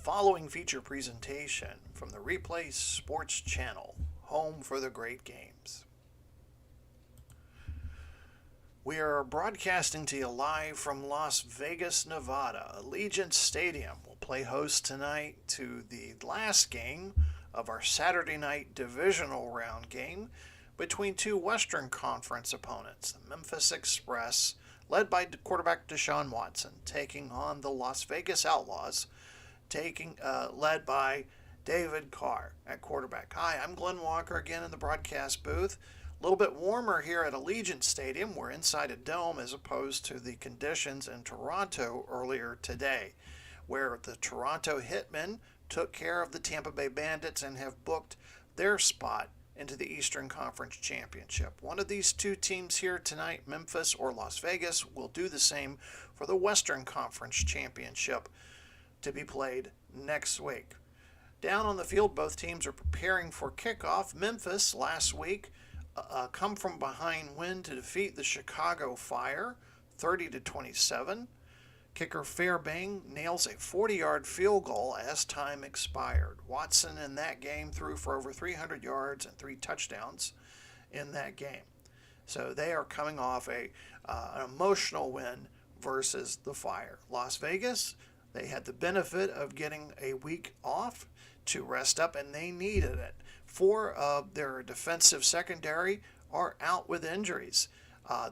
following feature presentation from the Replay Sports Channel, home for the great games. We are broadcasting to you live from Las Vegas, Nevada. Allegiant Stadium will play host tonight to the last game of our Saturday night divisional round game between two Western Conference opponents, the Memphis Express, led by quarterback Deshaun Watson, taking on the Las Vegas Outlaws, led by David Carr at quarterback. Hi, I'm Glenn Walker again in the broadcast booth. A little bit warmer here at Allegiant Stadium. We're inside a dome as opposed to the conditions in Toronto earlier today, where the Toronto Hitmen took care of the Tampa Bay Bandits and have booked their spot into the Eastern Conference Championship. One of these two teams here tonight, Memphis or Las Vegas, will do the same for the Western Conference Championship to be played next week. Down on the field, both teams are preparing for kickoff. Memphis last week come from behind win to defeat the Chicago Fire 30-27. Kicker Fairbairn nails a 40-yard field goal as time expired. Watson in that game threw for over 300 yards and 3 touchdowns in that game. So they are coming off an emotional win versus the Fire. Las Vegas, they had the benefit of getting a week off to rest up, and they needed it. 4 of their defensive secondary are out with injuries.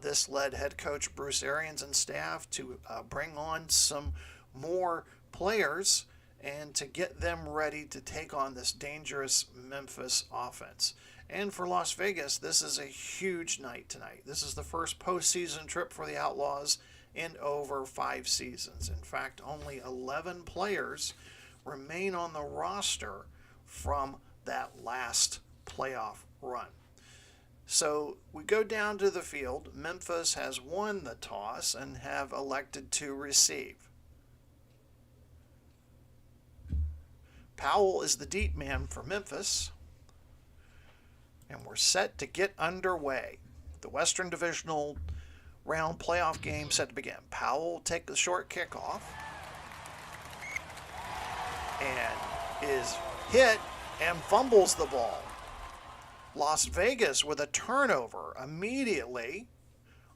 This led head coach Bruce Arians and staff to bring on some more players and to get them ready to take on this dangerous Memphis offense. And for Las Vegas, this is a huge night tonight. This is the first postseason trip for the Outlaws in over 5 seasons. In fact, only 11 players remain on the roster from that last playoff run. So we go down to the field. Memphis has won the toss and have elected to receive. Powell is the deep man for Memphis. And we're set to get underway. The Western Divisional Round playoff game set to begin. Powell will take the short kickoff and is hit and fumbles the ball. Las Vegas with a turnover immediately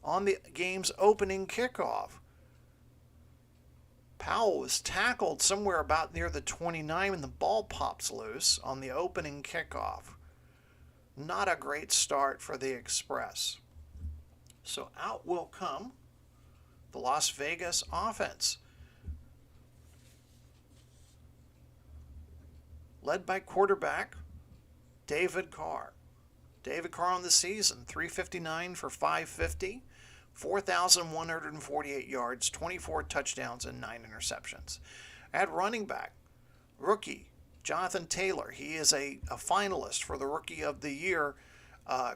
on the game's opening kickoff. Powell was tackled somewhere about near the 29 and the ball pops loose on the opening kickoff. Not a great start for the Express. So out will come the Las Vegas offense, led by quarterback David Carr. David Carr on the season, 359 for 550, 4,148 yards, 24 touchdowns, and 9 interceptions. At running back, rookie Jonathan Taylor. He is a finalist for the Rookie of the Year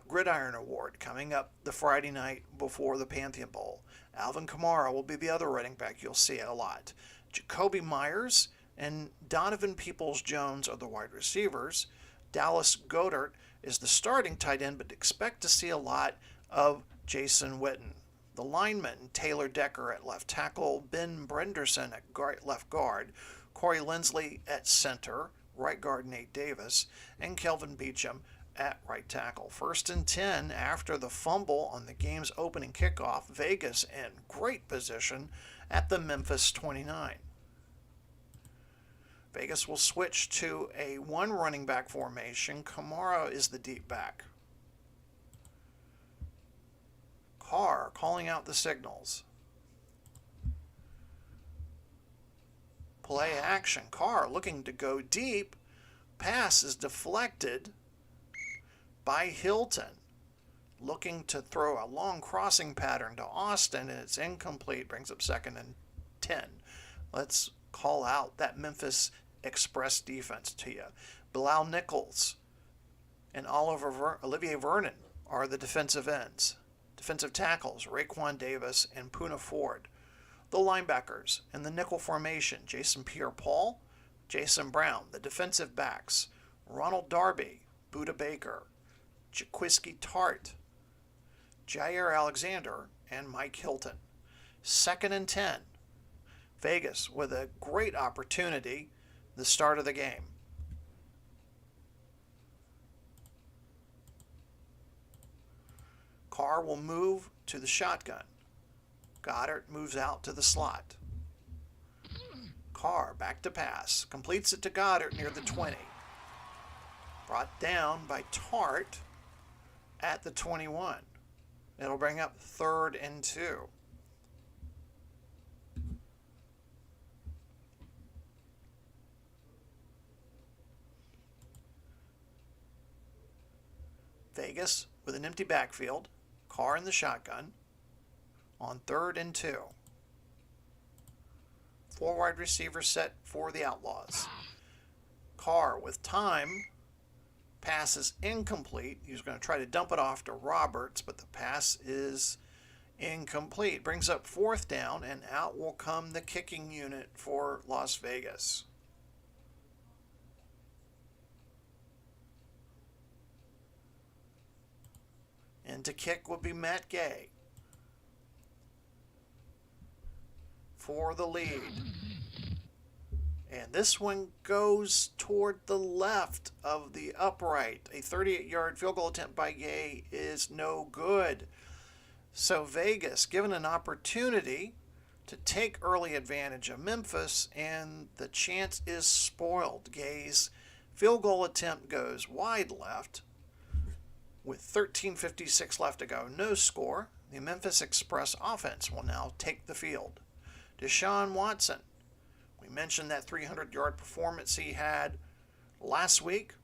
Gridiron Award coming up the Friday night before the Pantheon Bowl. Alvin Kamara will be the other running back you'll see a lot. Jacoby Myers and Donovan Peoples-Jones are the wide receivers. Dallas Goedert is the starting tight end, but expect to see a lot of Jason Witten. The linemen, Taylor Decker at left tackle, Ben Brenderson at left guard, Corey Lindsley at center, right guard Nate Davis, and Kelvin Beachum at right tackle. 1st and 10 after the fumble on the game's opening kickoff. Vegas in great position at the Memphis 29. Vegas will switch to a 1 running back formation. Kamara is the deep back. Carr calling out the signals. Play action. Carr looking to go deep. Pass is deflected by Hilton. Looking to throw a long crossing pattern to Austin, and it's incomplete. Brings up 2nd and 10. Let's call out that Memphis Express defense to you. Bilal Nichols and Olivier Vernon are the defensive ends. Defensive tackles, Raekwon Davis and Poona Ford. The linebackers in the nickel formation, Jason Pierre-Paul, Jason Brown. The defensive backs, Ronald Darby, Buda Baker, Jaquiski Tart, Jair Alexander, and Mike Hilton. 2nd and 10. Vegas with a great opportunity the start of the game. Carr will move to the shotgun. Goddard moves out to the slot. Carr back to pass. Completes it to Goddard near the 20. Brought down by Tart at the 21. It'll bring up 3rd and 2. Vegas with an empty backfield. Carr in the shotgun on 3rd and 2. 4 wide receivers set for the Outlaws. Carr with time. Pass is incomplete. He's going to try to dump it off to Roberts, but the pass is incomplete. Brings up 4th down, and out will come the kicking unit for Las Vegas. And to kick would be Matt Gay for the lead. And this one goes toward the left of the upright. A 38-yard field goal attempt by Gay is no good. So Vegas given an opportunity to take early advantage of Memphis, and the chance is spoiled. Gay's field goal attempt goes wide left. With 13:56 left to go, no score. The Memphis Express offense will now take the field. Deshaun Watson. We mentioned that 300-yard performance he had last week.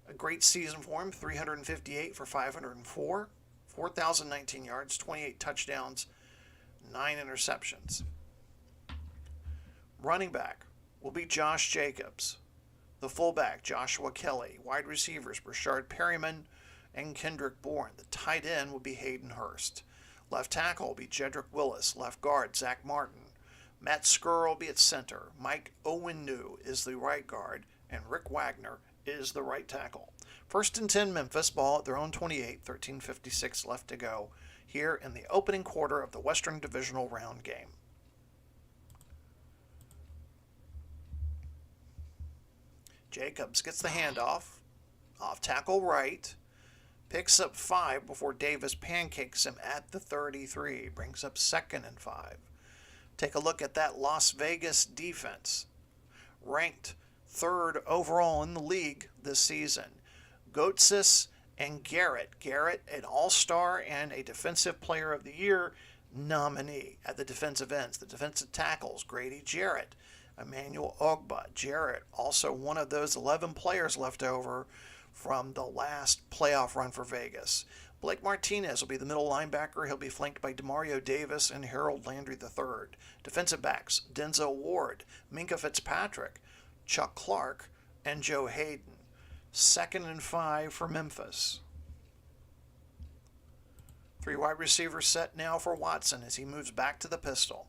A great season for him, 358 for 504, 4,019 yards, 28 touchdowns, 9 interceptions. Running back will be Josh Jacobs. The fullback, Joshua Kelly. Wide receivers, Brashard Perryman and Kendrick Bourne. The tight end will be Hayden Hurst. Left tackle will be Jedrick Willis. Left guard, Zach Martin. Matt Skrull will be at center. Mike Owenu is the right guard, and Rick Wagner is the right tackle. 1st and 10 Memphis, ball at their own 28, 13:56 left to go here in the opening quarter of the Western Divisional Round game. Jacobs gets the handoff, off tackle right, picks up 5 before Davis pancakes him at the 33, brings up 2nd and 5. Take a look at that Las Vegas defense, ranked 3rd overall in the league this season. Gotsis and Garrett. Garrett, an all-star and a Defensive Player of the Year nominee at the defensive ends. The defensive tackles, Grady Jarrett, Emmanuel Ogba. Jarrett, also one of those 11 players left over from the last playoff run for Vegas. Blake Martinez will be the middle linebacker. He'll be flanked by Demario Davis and Harold Landry III. Defensive backs, Denzel Ward, Minka Fitzpatrick, Chuck Clark, and Joe Hayden. 2nd and 5 for Memphis. 3 wide receivers set now for Watson as he moves back to the pistol.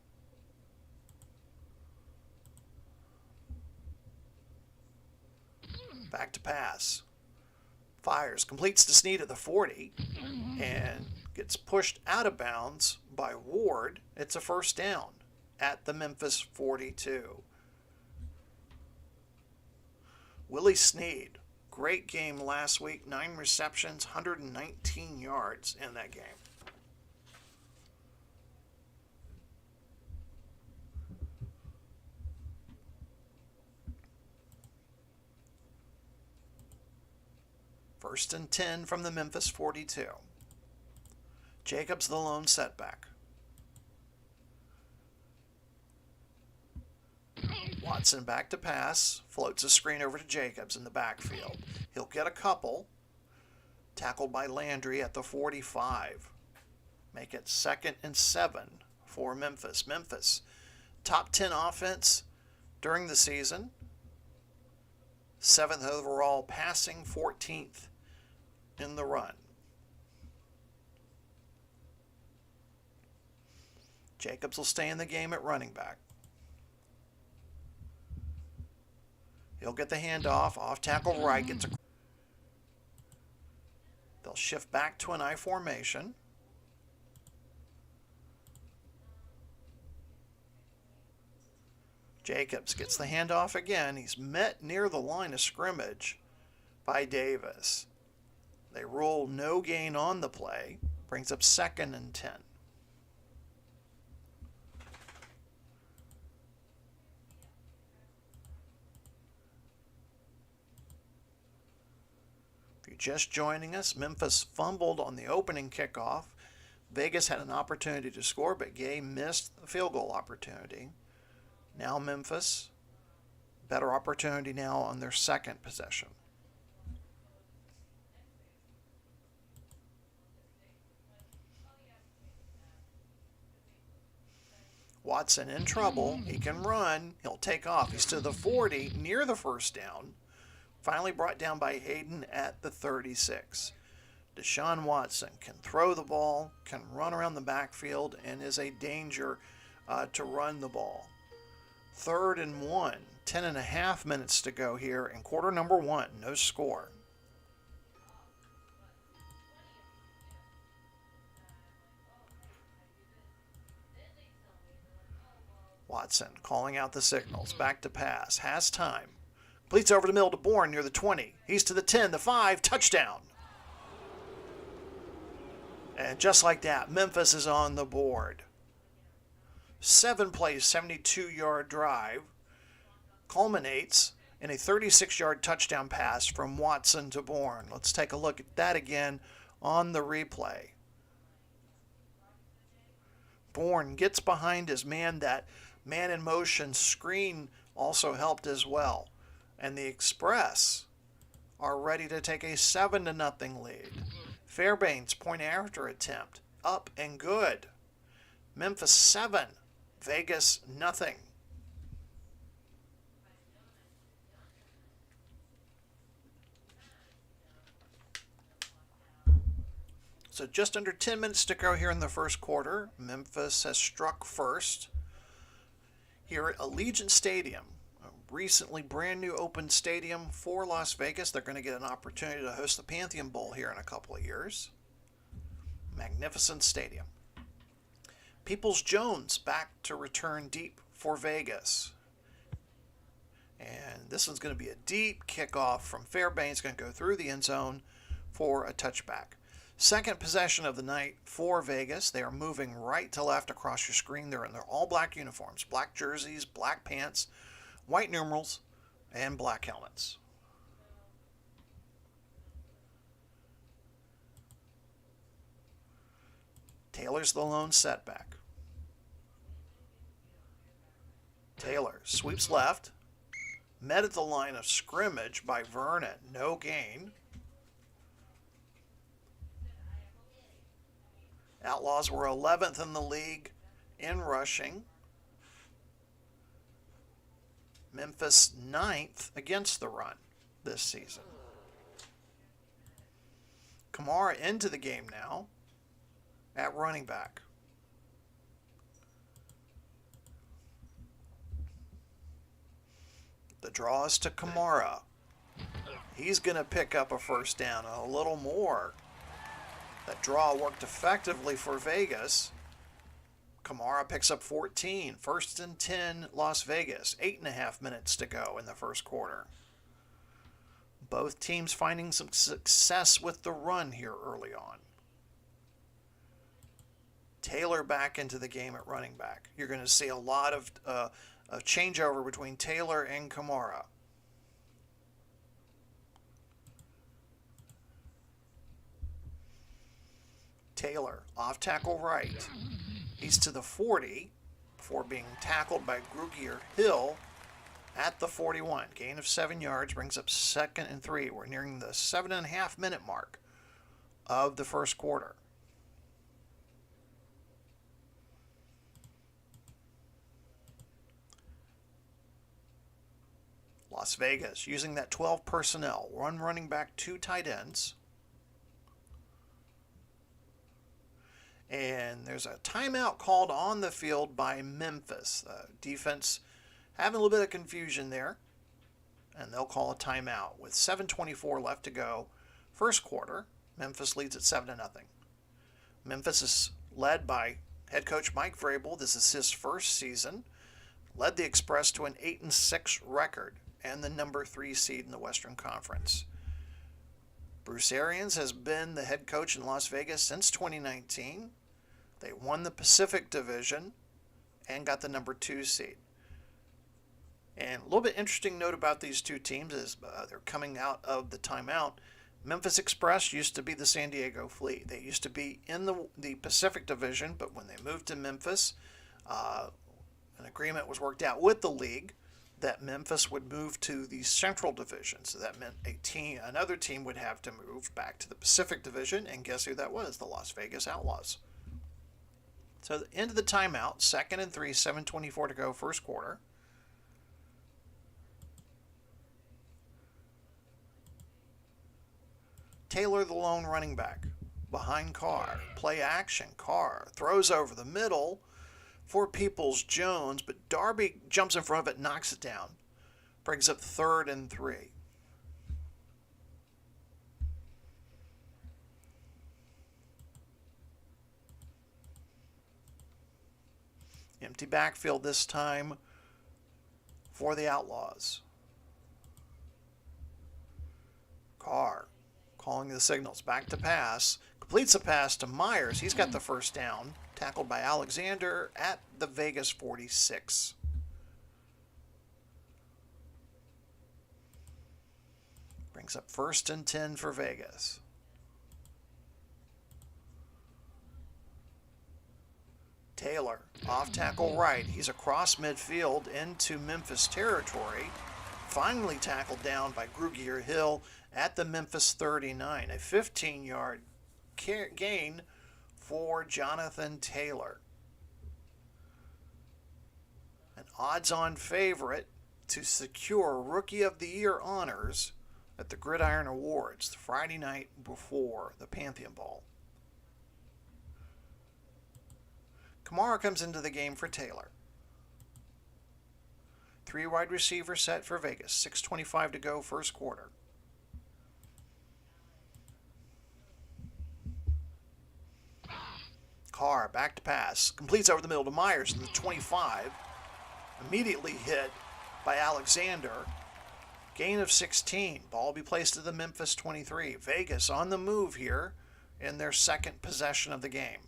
Back to pass. Fires, completes to Snead at the 40, and gets pushed out of bounds by Ward. It's a 1st down at the Memphis 42. Willie Snead, great game last week, 9 receptions, 119 yards in that game. First and 10 from the Memphis 42. Jacobs the lone setback. Watson back to pass. Floats a screen over to Jacobs in the backfield. He'll get a couple. Tackled by Landry at the 45. Make it 2nd and 7 for Memphis. Memphis, top 10 offense during the season. 7th overall passing, 14th in the run. Jacobs will stay in the game at running back. He'll get the handoff, off tackle right, gets a... They'll shift back to an I formation. Jacobs gets the handoff again. He's met near the line of scrimmage by Davis. They rule no gain on the play. Brings up 2nd and 10. If you're just joining us, Memphis fumbled on the opening kickoff. Vegas had an opportunity to score, but Gay missed the field goal opportunity. Now Memphis, better opportunity now on their second possession. Watson in trouble. He can run. He'll take off. He's to the 40, near the first down. Finally brought down by Hayden at the 36. Deshaun Watson can throw the ball, can run around the backfield, and is a danger to run the ball. 3rd and 1, 10.5 minutes to go here in quarter number 1. No score. Watson calling out the signals. Back to pass. Has time. Completes over the middle to Bourne near the 20. He's to the 10, the 5. Touchdown. And just like that, Memphis is on the board. 7 plays, 72-yard drive culminates in a 36-yard touchdown pass from Watson to Bourne. Let's take a look at that again on the replay. Bourne gets behind his man. That man in motion screen also helped as well. And the Express are ready to take a 7-0 lead. Fairbank's point after attempt up and good. Memphis 7, Vegas nothing. So just under 10 minutes to go here in the first quarter. Memphis has struck first here at Allegiant Stadium, a recently brand new open stadium for Las Vegas. They're going to get an opportunity to host the Pantheon Bowl here in a couple of years. Magnificent stadium. Peoples-Jones back to return deep for Vegas. And this one's going to be a deep kickoff from Fairbank's, going to go through the end zone for a touchback. Second possession of the night for Vegas. They are moving right to left across your screen. They're in their all-black uniforms, black jerseys, black pants, white numerals, and black helmets. Taylor's the lone setback. Taylor sweeps left. Met at the line of scrimmage by Vernon. No gain. Outlaws were 11th in the league in rushing. Memphis 9th against the run this season. Kamara into the game now at running back. The draw is to Kamara. He's going to pick up a first down, a little more. That draw worked effectively for Vegas. Kamara picks up 14. 1st and 10, Las Vegas. 8.5 minutes to go in the first quarter. Both teams finding some success with the run here early on. Taylor back into the game at running back. You're going to see a lot of changeover between Taylor and Kamara. Taylor off tackle right. He's to the 40 before being tackled by Grugier Hill at the 41. Gain of 7 yards brings up 2nd and 3. We're nearing the 7.5 minute mark of the first quarter. Las Vegas using that 12 personnel. 1 running back, 2 tight ends. And there's a timeout called on the field by Memphis. Defense having a little bit of confusion there. And they'll call a timeout with 7:24 left to go. First quarter, Memphis leads at 7-0. Memphis is led by head coach Mike Vrabel. This is his first season. led the Express to an 8-6 record and the number 3 seed in the Western Conference. Bruce Arians has been the head coach in Las Vegas since 2019. They won the Pacific Division and got the number 2 seed. And a little bit interesting note about these two teams is they're coming out of the timeout. Memphis Express used to be the San Diego Fleet. They used to be in the Pacific Division, but when they moved to Memphis, an agreement was worked out with the league that Memphis would move to the Central Division. So that meant another team would have to move back to the Pacific Division, and guess who that was? The Las Vegas Outlaws. So the end of the timeout, 2nd and 3, 7:24 to go, first quarter. Taylor, the lone running back, behind Carr. Play action. Carr throws over the middle for Peoples-Jones, but Darby jumps in front of it, knocks it down. Brings up 3rd and 3. Empty backfield this time for the Outlaws. Carr calling the signals. Back to pass. Completes a pass to Myers. He's got the first down. Tackled by Alexander at the Vegas 46. Brings up 1st and 10 for Vegas. Taylor, off tackle right. He's across midfield into Memphis territory. Finally tackled down by Grugier Hill at the Memphis 39. A 15-yard gain for Jonathan Taylor. An odds-on favorite to secure Rookie of the Year honors at the Gridiron Awards the Friday night before the Pantheon Ball. Kamara comes into the game for Taylor. 3 wide receiver set for Vegas. 6:25 to go, first quarter. Carr, back to pass. Completes over the middle to Myers in the 25. Immediately hit by Alexander. Gain of 16. Ball will be placed to the Memphis 23. Vegas on the move here in their second possession of the game.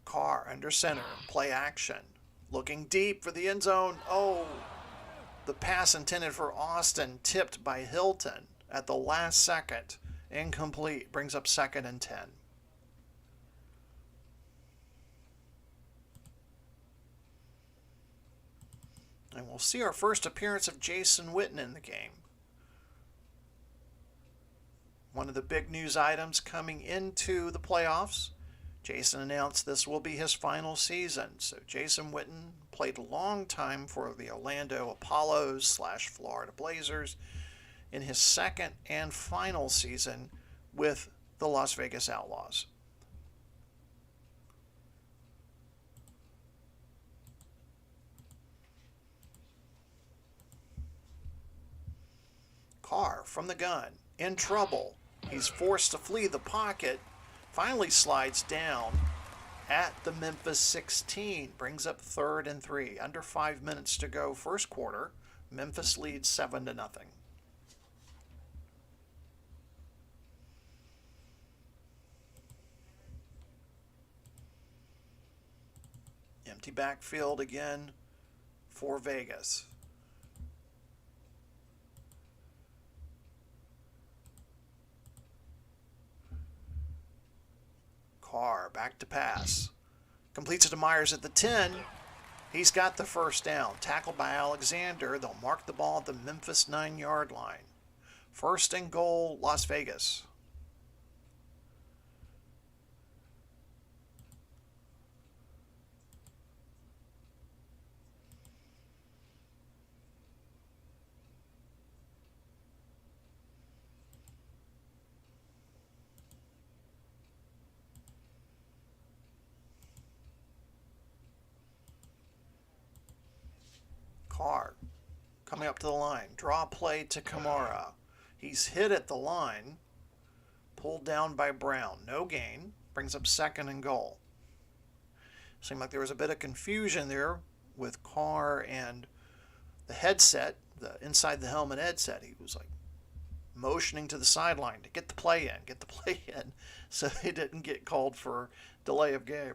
Carr under center, play action. Looking deep for the end zone. Oh, the pass intended for Austin, tipped by Hilton at the last second. Incomplete, brings up 2nd and 10. And we'll see our first appearance of Jason Witten in the game. One of the big news items coming into the playoffs. Jason announced this will be his final season. So Jason Witten played a long time for the Orlando Apollos / Florida Blazers in his second and final season with the Las Vegas Outlaws. Carr from the gun, in trouble. He's forced to flee the pocket. Finally slides down at the Memphis 16. Brings up 3rd and 3. Under 5 minutes to go, first quarter. Memphis leads 7-0. Empty backfield again for Vegas. Carr back to pass. Completes it to Myers at the 10. He's got the first down. Tackled by Alexander. They'll mark the ball at the Memphis 9-yard line. 1st and goal, Las Vegas. coming up to the line. Draw play to Kamara. He's hit at the line. Pulled down by Brown. No gain. Brings up 2nd and goal. Seemed like there was a bit of confusion there with Carr and the headset, the inside the helmet headset. He was like motioning to the sideline to get the play in, so he didn't get called for delay of game.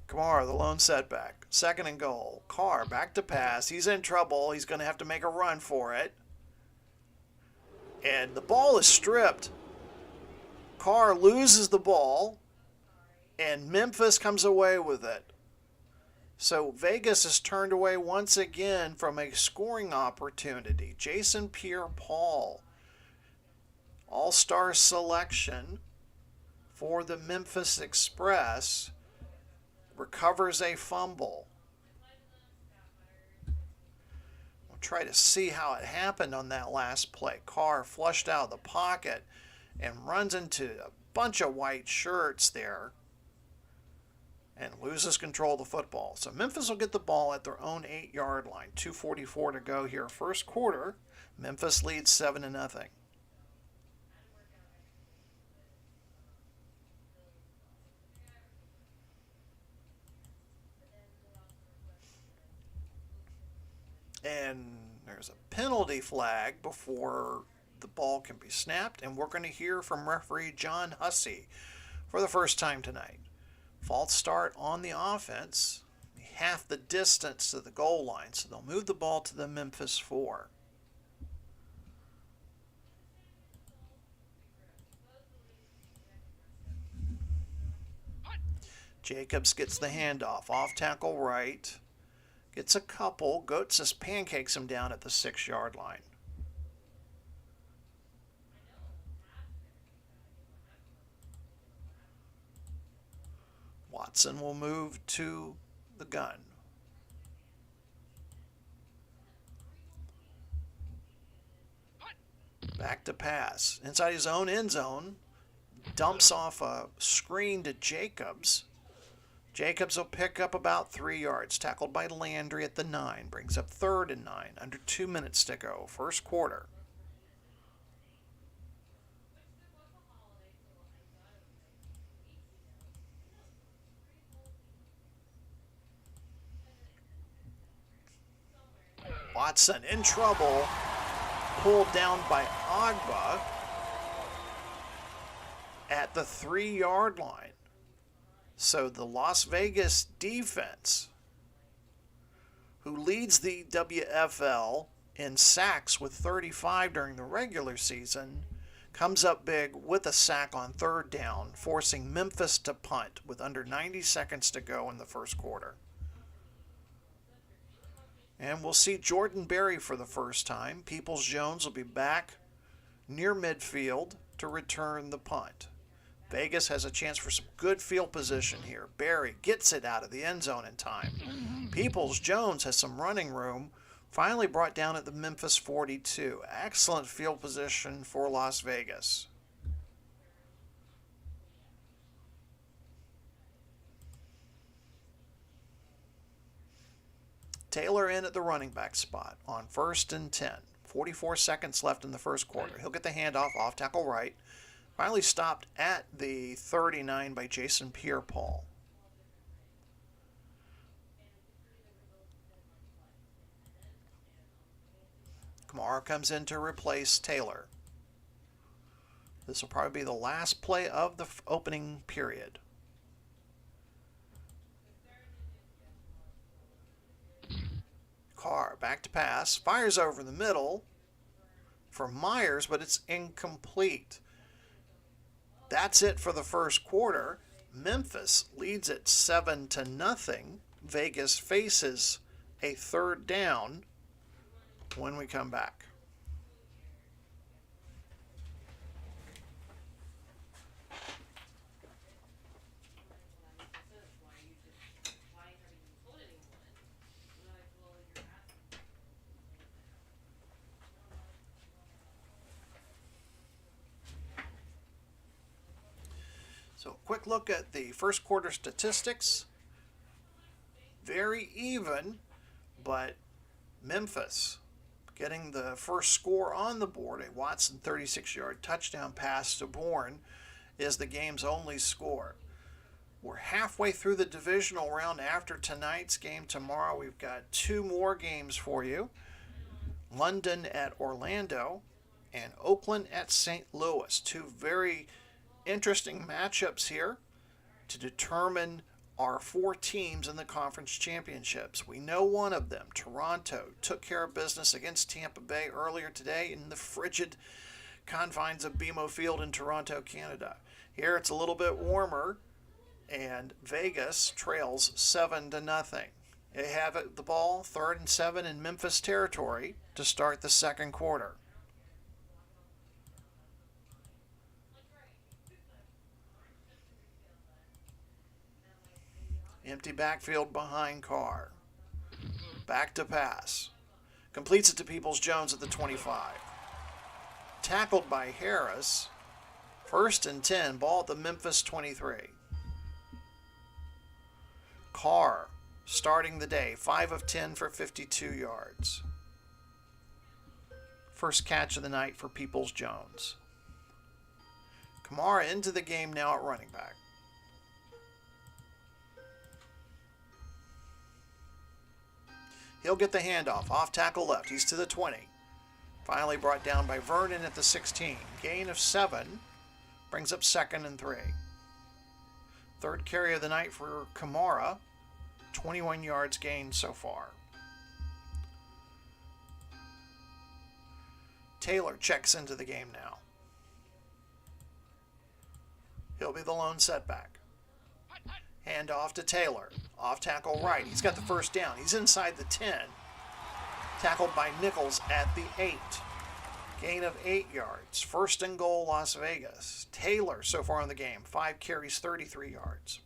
Kamara, the lone setback. 2nd and goal. Carr back to pass. He's in trouble. He's going to have to make a run for it. And the ball is stripped. Carr loses the ball, and Memphis comes away with it. So Vegas is turned away once again from a scoring opportunity. Jason Pierre-Paul, all-star selection for the Memphis Express, recovers a fumble. We'll try to see how it happened on that last play. Carr flushed out of the pocket and runs into a bunch of white shirts there and loses control of the football. So Memphis will get the ball at their own 8-yard line. 2:44 to go here. First quarter, Memphis leads 7-0. And there's a penalty flag before the ball can be snapped, and we're going to hear from referee John Hussey for the first time tonight. False start on the offense, half the distance to the goal line, so they'll move the ball to the Memphis 4. Jacobs gets the handoff, off tackle right, gets a couple, Goetz pancakes him down at the 6-yard line. Watson will move to the gun. Back to pass. Inside his own end zone. Dumps off a screen to Jacobs. Jacobs will pick up about 3 yards. Tackled by Landry at the 9. Brings up 3rd and 9. Under 2 minutes to go. First quarter. Watson in trouble. Pulled down by Agba at the 3-yard line. So the Las Vegas defense, who leads the WFL in sacks with 35 during the regular season, comes up big with a sack on 3rd down, forcing Memphis to punt with under 90 seconds to go in the first quarter. And we'll see Jordan Berry for the first time. Peoples-Jones will be back near midfield to return the punt. Vegas has a chance for some good field position here. Berry gets it out of the end zone in time. Peoples-Jones has some running room. Finally brought down at the Memphis 42. Excellent field position for Las Vegas. Taylor in at the running back spot on 1st and 10. 44 seconds left in the first quarter. He'll get the handoff off tackle right. Finally stopped at the 39 by Jason Pierre-Paul. Kamara comes in to replace Taylor. This will probably be the last play of the opening period. Carr back to pass, fires over the middle for Myers, but it's incomplete. That's it for the first quarter. Memphis leads at 7-0. Vegas faces a 3rd down when we come back. So quick look at the first quarter statistics. Very even, but Memphis getting the first score on the board. A Watson 36-yard touchdown pass to Bourne is the game's only score. We're halfway through the divisional round after tonight's game. Tomorrow we've got 2 more games for you. London at Orlando and Oakland at St. Louis. 2 very interesting matchups here to determine our 4 teams in the conference championships. We know one of them, Toronto, took care of business against Tampa Bay earlier today in the frigid confines of BMO Field in Toronto, Canada. Here it's a little bit warmer, and Vegas trails 7-0. They have the ball, 3rd and 7 in Memphis territory to start the second quarter. Empty backfield behind Carr. Back to pass. Completes it to Peoples-Jones at the 25. Tackled by Harris. 1st and 10, ball at the Memphis 23. Carr starting the day, 5 of 10 for 52 yards. First catch of the night for Peoples-Jones. Kamara into the game now at running back. He'll get the handoff. Off tackle left. He's to the 20. Finally brought down by Vernon at the 16. Gain of 7. Brings up 2nd and 3. 3rd carry of the night for Kamara. 21 yards gained so far. Taylor checks into the game now. He'll be the lone setback. Hand off to Taylor. Off tackle right. He's got the first down. He's inside the 10. Tackled by Nichols at the 8. Gain of 8 yards. 1st and goal, Las Vegas. Taylor so far in the game. 5 carries, 33 yards.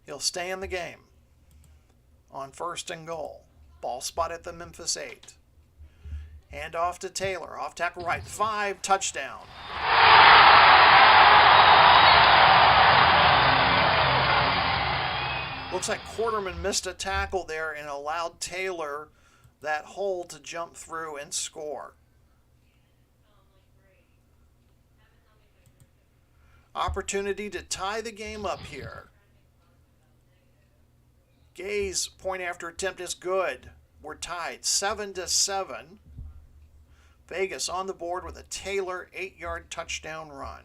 He'll stay in the game on 1st and goal. Ball spot at the Memphis 8. Hand off to Taylor. Off tackle right. 5, touchdown. Looks like Quarterman missed a tackle there and allowed Taylor that hole to jump through and score. Opportunity to tie the game up here. Gay's point after attempt is good. We're tied 7-7. Vegas on the board with a Taylor 8-yard touchdown run.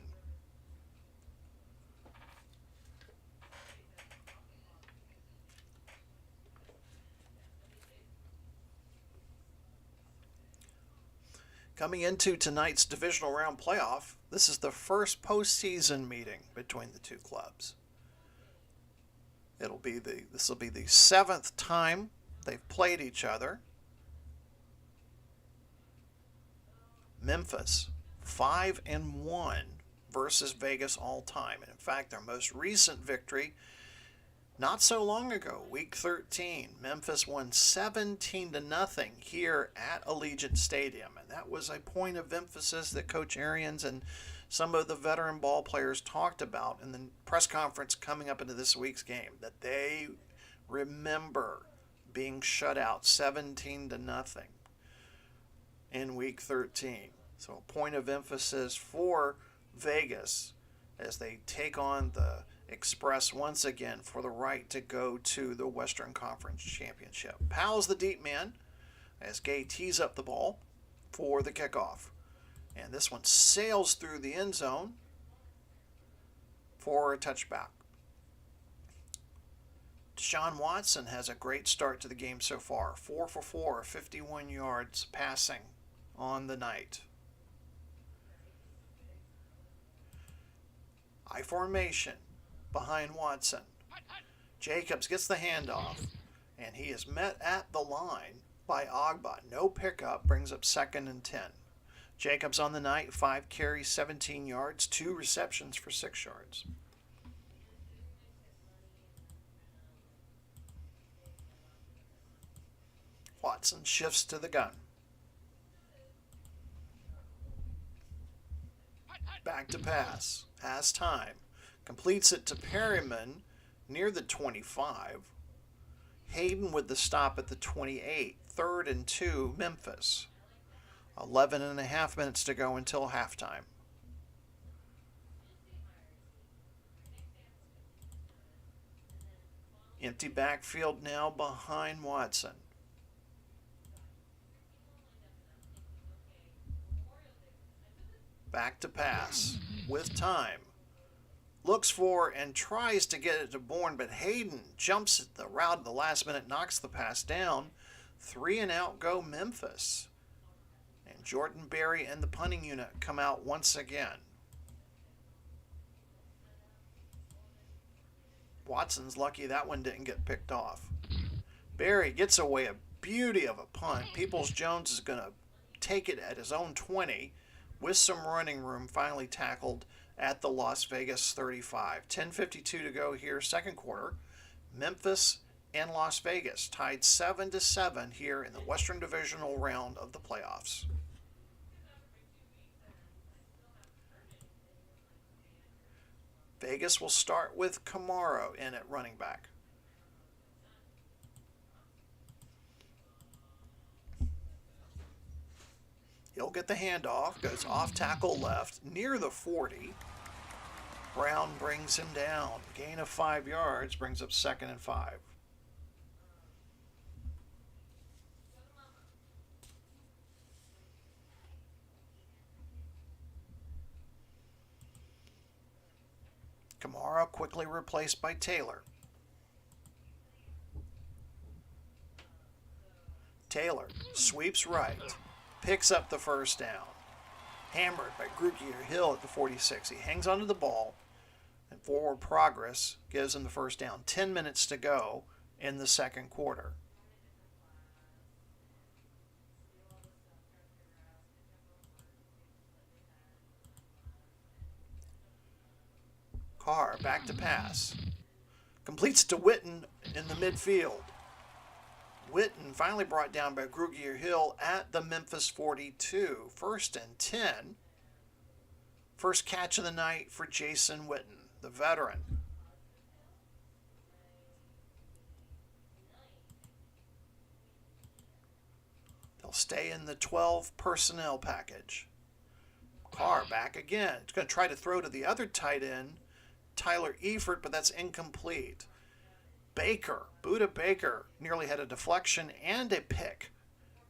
Coming into tonight's divisional round playoff, this is the first postseason meeting between the 2 clubs. This will be the 7th time they've played each other. Memphis 5-1 versus Vegas all time. And in fact, their most recent victory not so long ago, week 13, Memphis won 17-0 here at Allegiant Stadium. And that was a point of emphasis that Coach Arians and some of the veteran ball players talked about in the press conference coming up into this week's game, that they remember being shut out 17-0 in week 13. So a point of emphasis for Vegas as they take on the Express once again for the right to go to the Western Conference Championship. Powell's the deep man as Gay tees up the ball for the kickoff. And this one sails through the end zone for a touchback. Deshaun Watson has a great start to the game so far. 4 for 4, 51 yards passing on the night. I formation behind Watson. Jacobs gets the handoff, and he is met at the line by Ogba. No pickup, brings up 2nd and 10. Jacobs on the night, 5 carries, 17 yards, 2 receptions for 6 yards. Watson shifts to the gun. Back to pass. Has time. Completes it to Perryman near the 25. Hayden with the stop at the 28. 3rd and 2, Memphis. 11 and a half minutes to go until halftime. Empty backfield now behind Watson. Back to pass with time. Looks for and tries to get it to Bourne, but Hayden jumps at the route at the last minute, knocks the pass down. 3 and out go Memphis. And Jordan Berry and the punting unit come out once again. Watson's lucky that one didn't get picked off. Berry gets away a beauty of a punt. Peoples-Jones is going to take it at his own 20 with some running room, finally tackled at the Las Vegas 35. 10:52 to go here, second quarter. Memphis and Las Vegas tied 7-7 here in the Western Divisional Round of the playoffs. Vegas will start with Camaro in at running back. He'll get the handoff, goes off tackle left, near the 40. Brown brings him down. Gain of 5 yards, brings up 2nd and 5. Camaro quickly replaced by Taylor. Taylor sweeps right, picks up the first down. Hammered by Grugier Hill at the 46. He hangs onto the ball, and forward progress gives him the first down. 10 minutes to go in the second quarter. Carr back to pass. Completes to Witten in the midfield. Witten finally brought down by Grugier Hill at the Memphis 42. 1st and 10. First catch of the night for Jason Witten, the veteran. They'll stay in the 12 personnel package. Carr back again. He's going to try to throw to the other tight end, Tyler Efert, but that's incomplete. Baker, Buda Baker, nearly had a deflection and a pick,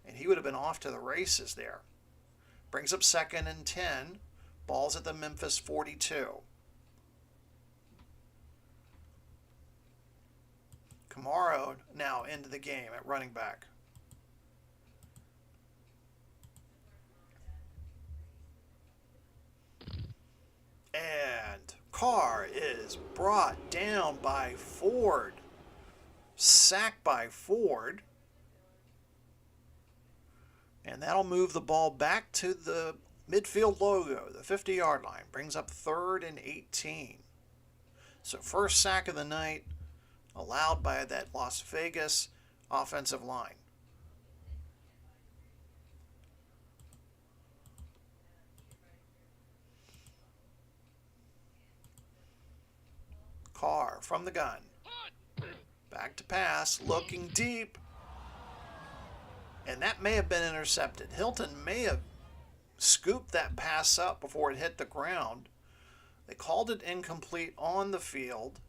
and he would have been off to the races there. Brings up 2nd and 10. Ball's at the Memphis 42. Camaro now into the game at running back. And Carr is brought down by Ford. Sacked by Ford. And that'll move the ball back to the midfield logo, the 50-yard line. Brings up 3rd and 18. So first sack of the night allowed by that Las Vegas offensive line. Carr from the gun. Back to pass, looking deep. And that may have been intercepted. Hilton may have scooped that pass up before it hit the ground. They called it incomplete on the field.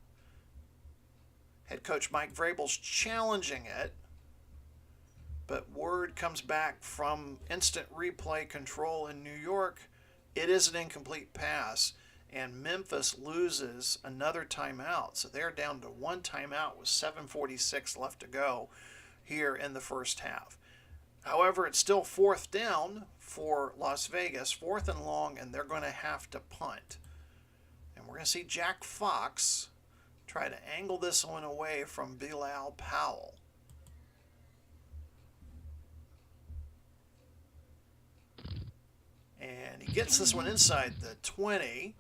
Head coach Mike Vrabel's challenging it. But word comes back from instant replay control in New York. It is an incomplete pass. And Memphis loses another timeout. So they're down to one timeout with 7:46 left to go here in the first half. However, it's still 4th down for Las Vegas, 4th and long, and they're going to have to punt. And we're going to see Jack Fox try to angle this one away from Bilal Powell. And he gets this one inside the 20.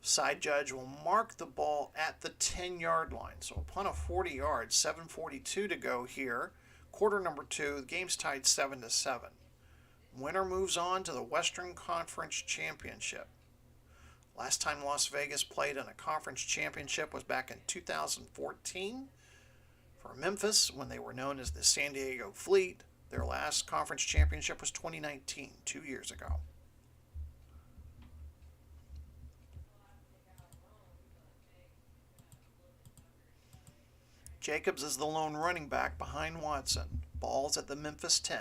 Side judge will mark the ball at the 10-yard line. So a punt of 40 yards, 7:42 to go here. Quarter number 2, the game's tied 7-7. Winner moves on to the Western Conference Championship. Last time Las Vegas played in a conference championship was back in 2014 for Memphis when they were known as the San Diego Fleet. Their last conference championship was 2019, 2 years ago. Jacobs is the lone running back behind Watson. Ball's at the Memphis 10.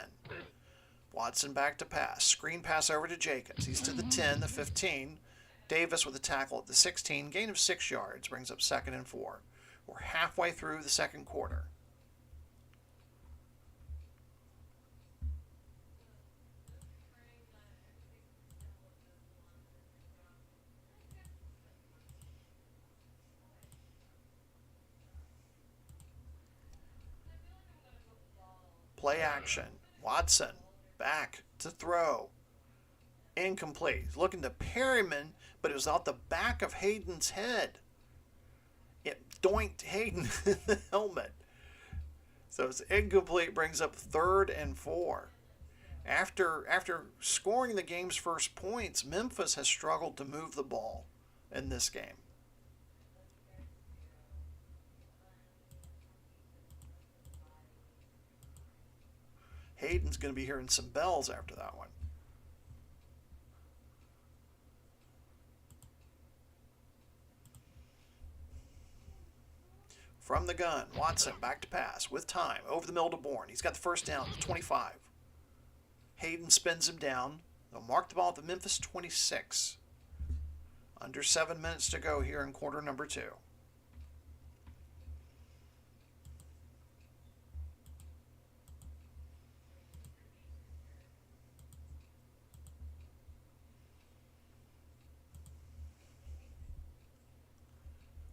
Watson back to pass. Screen pass over to Jacobs. He's to the 10, the 15. Davis with a tackle at the 16. Gain of 6 yards. Brings up 2nd and 4. We're halfway through the second quarter. Play action. Watson back to throw. Incomplete. He's looking to Perryman, but it was out the back of Hayden's head. It doinked Hayden in the helmet. So it's incomplete, brings up 3rd and 4. After scoring the game's first points, Memphis has struggled to move the ball in this game. Hayden's going to be hearing some bells after that one. From the gun, Watson back to pass with time. Over the middle to Bourne. He's got the first down at the 25. Hayden spins him down. They'll mark the ball at the Memphis 26. Under 7 minutes to go here in quarter number 2.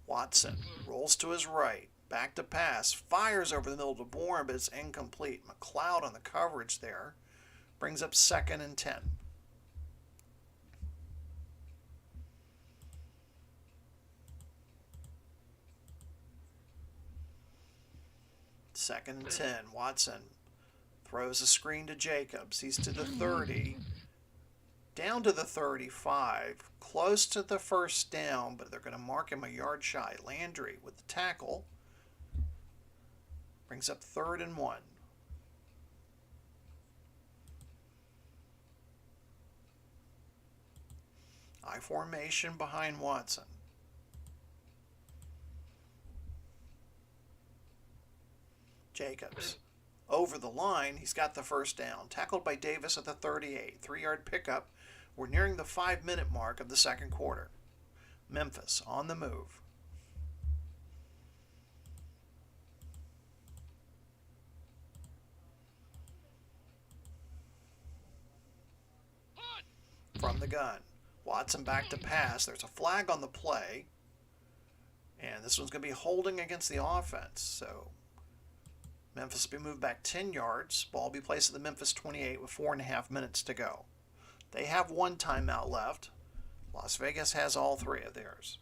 Watson rolls to his right, back to pass, fires over the middle to Bourne, but it's incomplete. McLeod on the coverage there. Brings up 2nd and 10. Second and 10. Watson throws a screen to Jacobs. He's to the 30. Down to the 35. Close to the first down, but they're going to mark him a yard shy. Landry with the tackle. Brings up 3rd and 1. I formation behind Watson. Jacobs over the line. He's got the first down. Tackled by Davis at the 38. 3-yard pickup. We're nearing the 5-minute mark of the second quarter. Memphis on the move. From the gun. Watson back to pass. There's a flag on the play. And this one's going to be holding against the offense. So Memphis will be moved back 10 yards. Ball will be placed at the Memphis 28 with 4.5 minutes to go. They have 1 timeout left. Las Vegas has all 3 of theirs.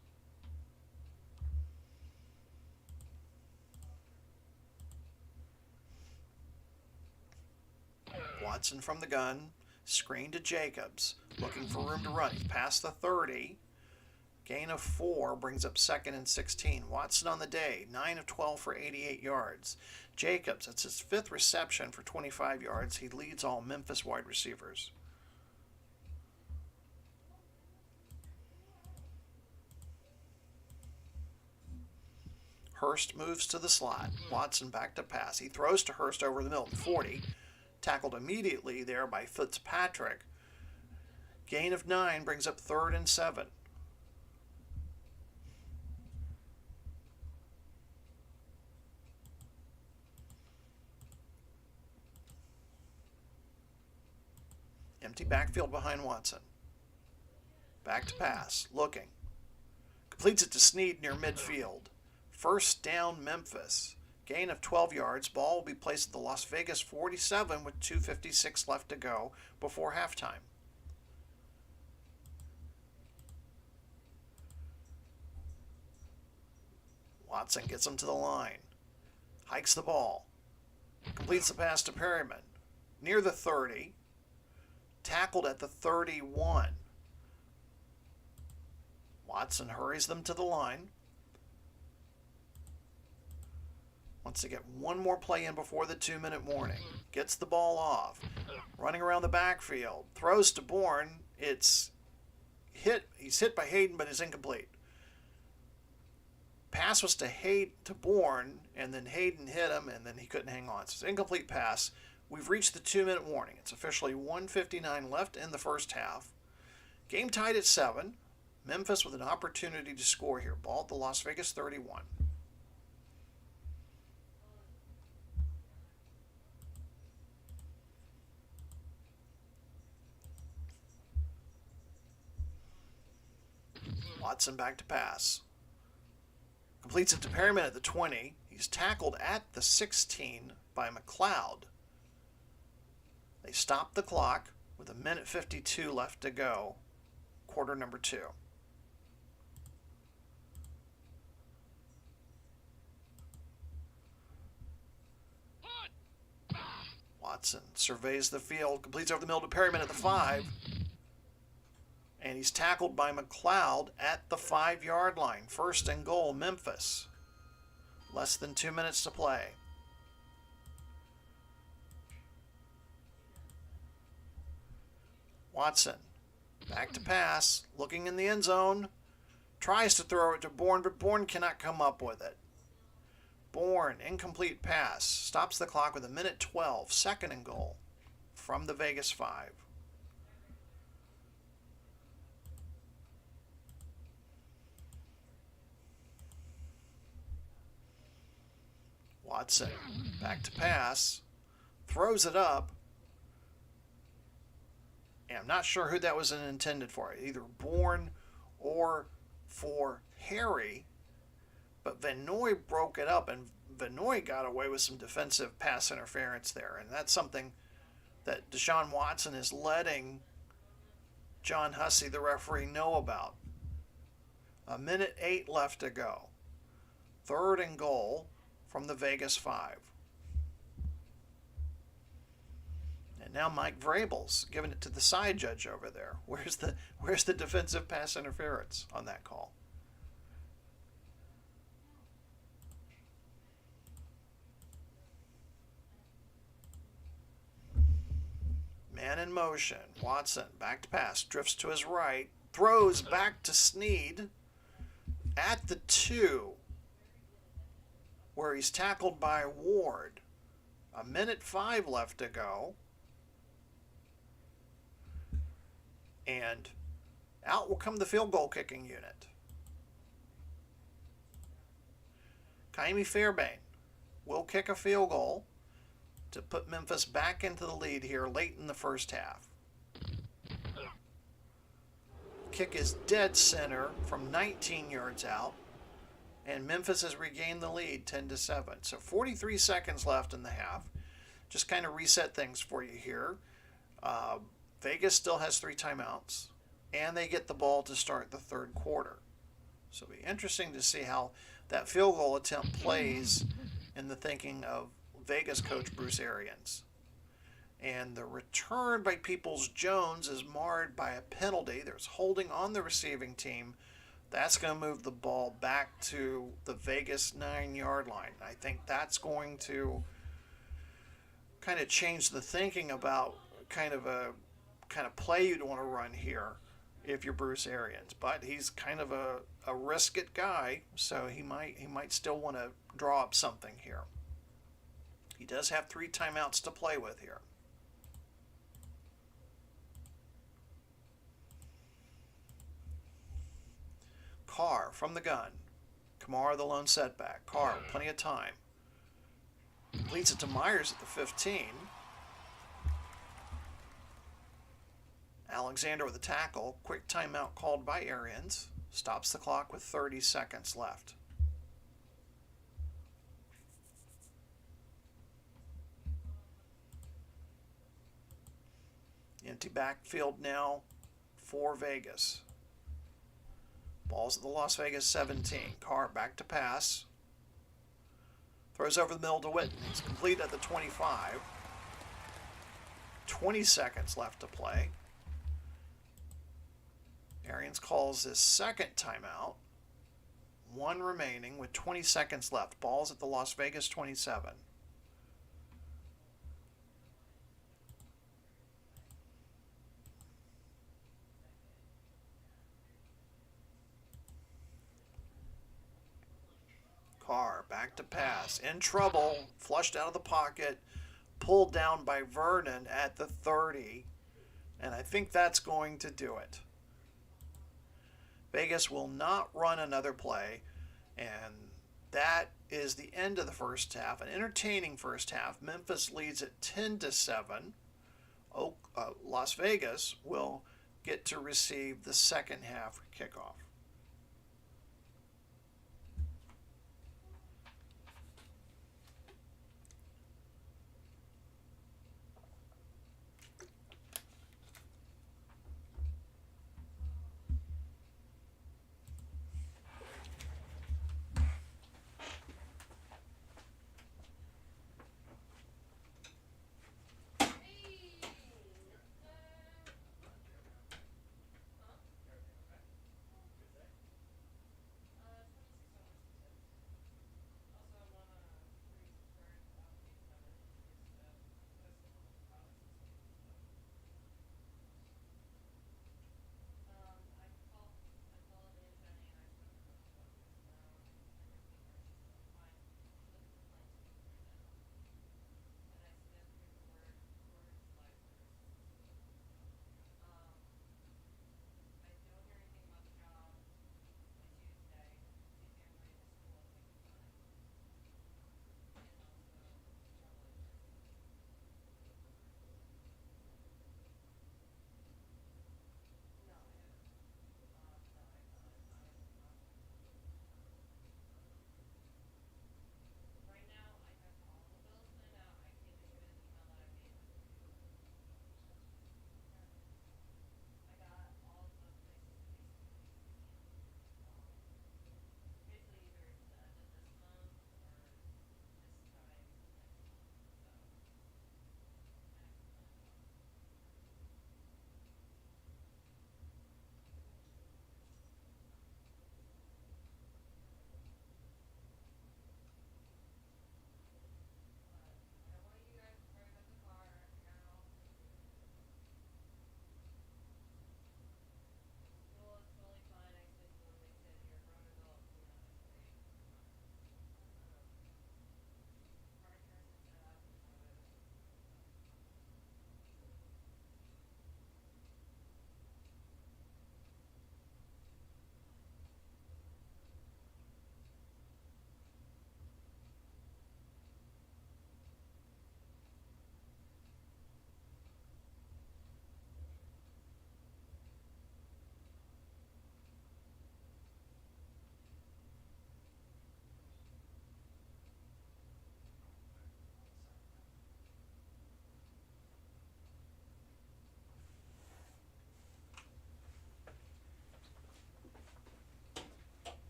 Watson from the gun. Screen to Jacobs. Looking for room to run. He's past the 30. Gain of 4 brings up 2nd and 16. Watson on the day. 9 of 12 for 88 yards. Jacobs, that's his 5th reception for 25 yards. He leads all Memphis wide receivers. Hurst moves to the slot. Watson back to pass. He throws to Hurst over the middle. 40. Tackled immediately there by Fitzpatrick. Gain of 9 brings up 3rd and 7. Empty backfield behind Watson. Back to pass. Looking. Completes it to Snead near midfield. First down, Memphis. Gain of 12 yards. Ball will be placed at the Las Vegas 47 with 2:56 left to go before halftime. Watson gets him to the line. Hikes the ball. Completes the pass to Perryman. Near the 30. tackled at the 31. Watson hurries them to the line. Wants to get one more play in before the 2-minute warning. Gets the ball off. Running around the backfield. Throws to Bourne. It's hit. He's hit by Hayden, but it's incomplete. Pass was to Bourne, and then Hayden hit him, and then he couldn't hang on. So it's an incomplete pass. We've reached the 2-minute warning. It's officially 1:59 left in the first half. Game tied at 7. Memphis with an opportunity to score here. Ball at the Las Vegas 31. Watson back to pass. Completes it to Perryman at the 20. He's tackled at the 16 by McLeod. They stop the clock with 1:52 left to go. Quarter number 2. Watson surveys the field, completes over the middle to Perryman at the 5. And he's tackled by McLeod at the 5-yard line. First and goal, Memphis. Less than 2 minutes to play. Watson, back to pass, looking in the end zone. Tries to throw it to Bourne, but Bourne cannot come up with it. Bourne, incomplete pass. Stops the clock with 1:12. Second and goal from the Vegas 5. Watson, back to pass, throws it up, and I'm not sure who that was intended for, either Bourne or for Harry, but Van Noy broke it up, and Van Noy got away with some defensive pass interference there, and that's something that Deshaun Watson is letting John Hussey, the referee, know about. 1:08 left to go. Third and goal from the Vegas 5. And now Mike Vrabel's giving it to the side judge over there. Where's the defensive pass interference on that call? Man in motion. Watson back to pass, drifts to his right, throws back to Snead at the 2. Where he's tackled by Ward. 1:05 left to go. And out will come the field goal kicking unit. Kaimi Fairbairn will kick a field goal to put Memphis back into the lead here late in the first half. Kick is dead center from 19 yards out. And Memphis has regained the lead 10-7. So 43 seconds left in the half. Just kind of reset things for you here. Vegas still has 3 timeouts. And they get the ball to start the third quarter. So it'll be interesting to see how that field goal attempt plays in the thinking of Vegas coach Bruce Arians. And the return by Peoples-Jones is marred by a penalty. There's holding on the receiving team. That's going to move the ball back to the Vegas 9-yard line. I think that's going to kind of change the thinking about kind of play you'd want to run here if you're Bruce Arians. But he's kind of a risk-it guy, so he might still want to draw up something here. He does have 3 timeouts to play with here. Carr from the gun. Kamara the lone setback. Carr, plenty of time. Leads it to Myers at the 15. Alexander with a tackle. Quick timeout called by Arians. Stops the clock with 30 seconds left. Empty backfield now for Vegas. Ball's at the Las Vegas 17. Carr back to pass. Throws over the middle to Witten. It's complete at the 25. 20 seconds left to play. Arians calls his second timeout. 1 remaining with 20 seconds left. Ball's at the Las Vegas 27. Carr back to pass. In trouble. Flushed out of the pocket. Pulled down by Vernon at the 30. And I think that's going to do it. Vegas will not run another play. And that is the end of the first half. An entertaining first half. Memphis leads at 10-7. Las Vegas will get to receive the second half kickoff.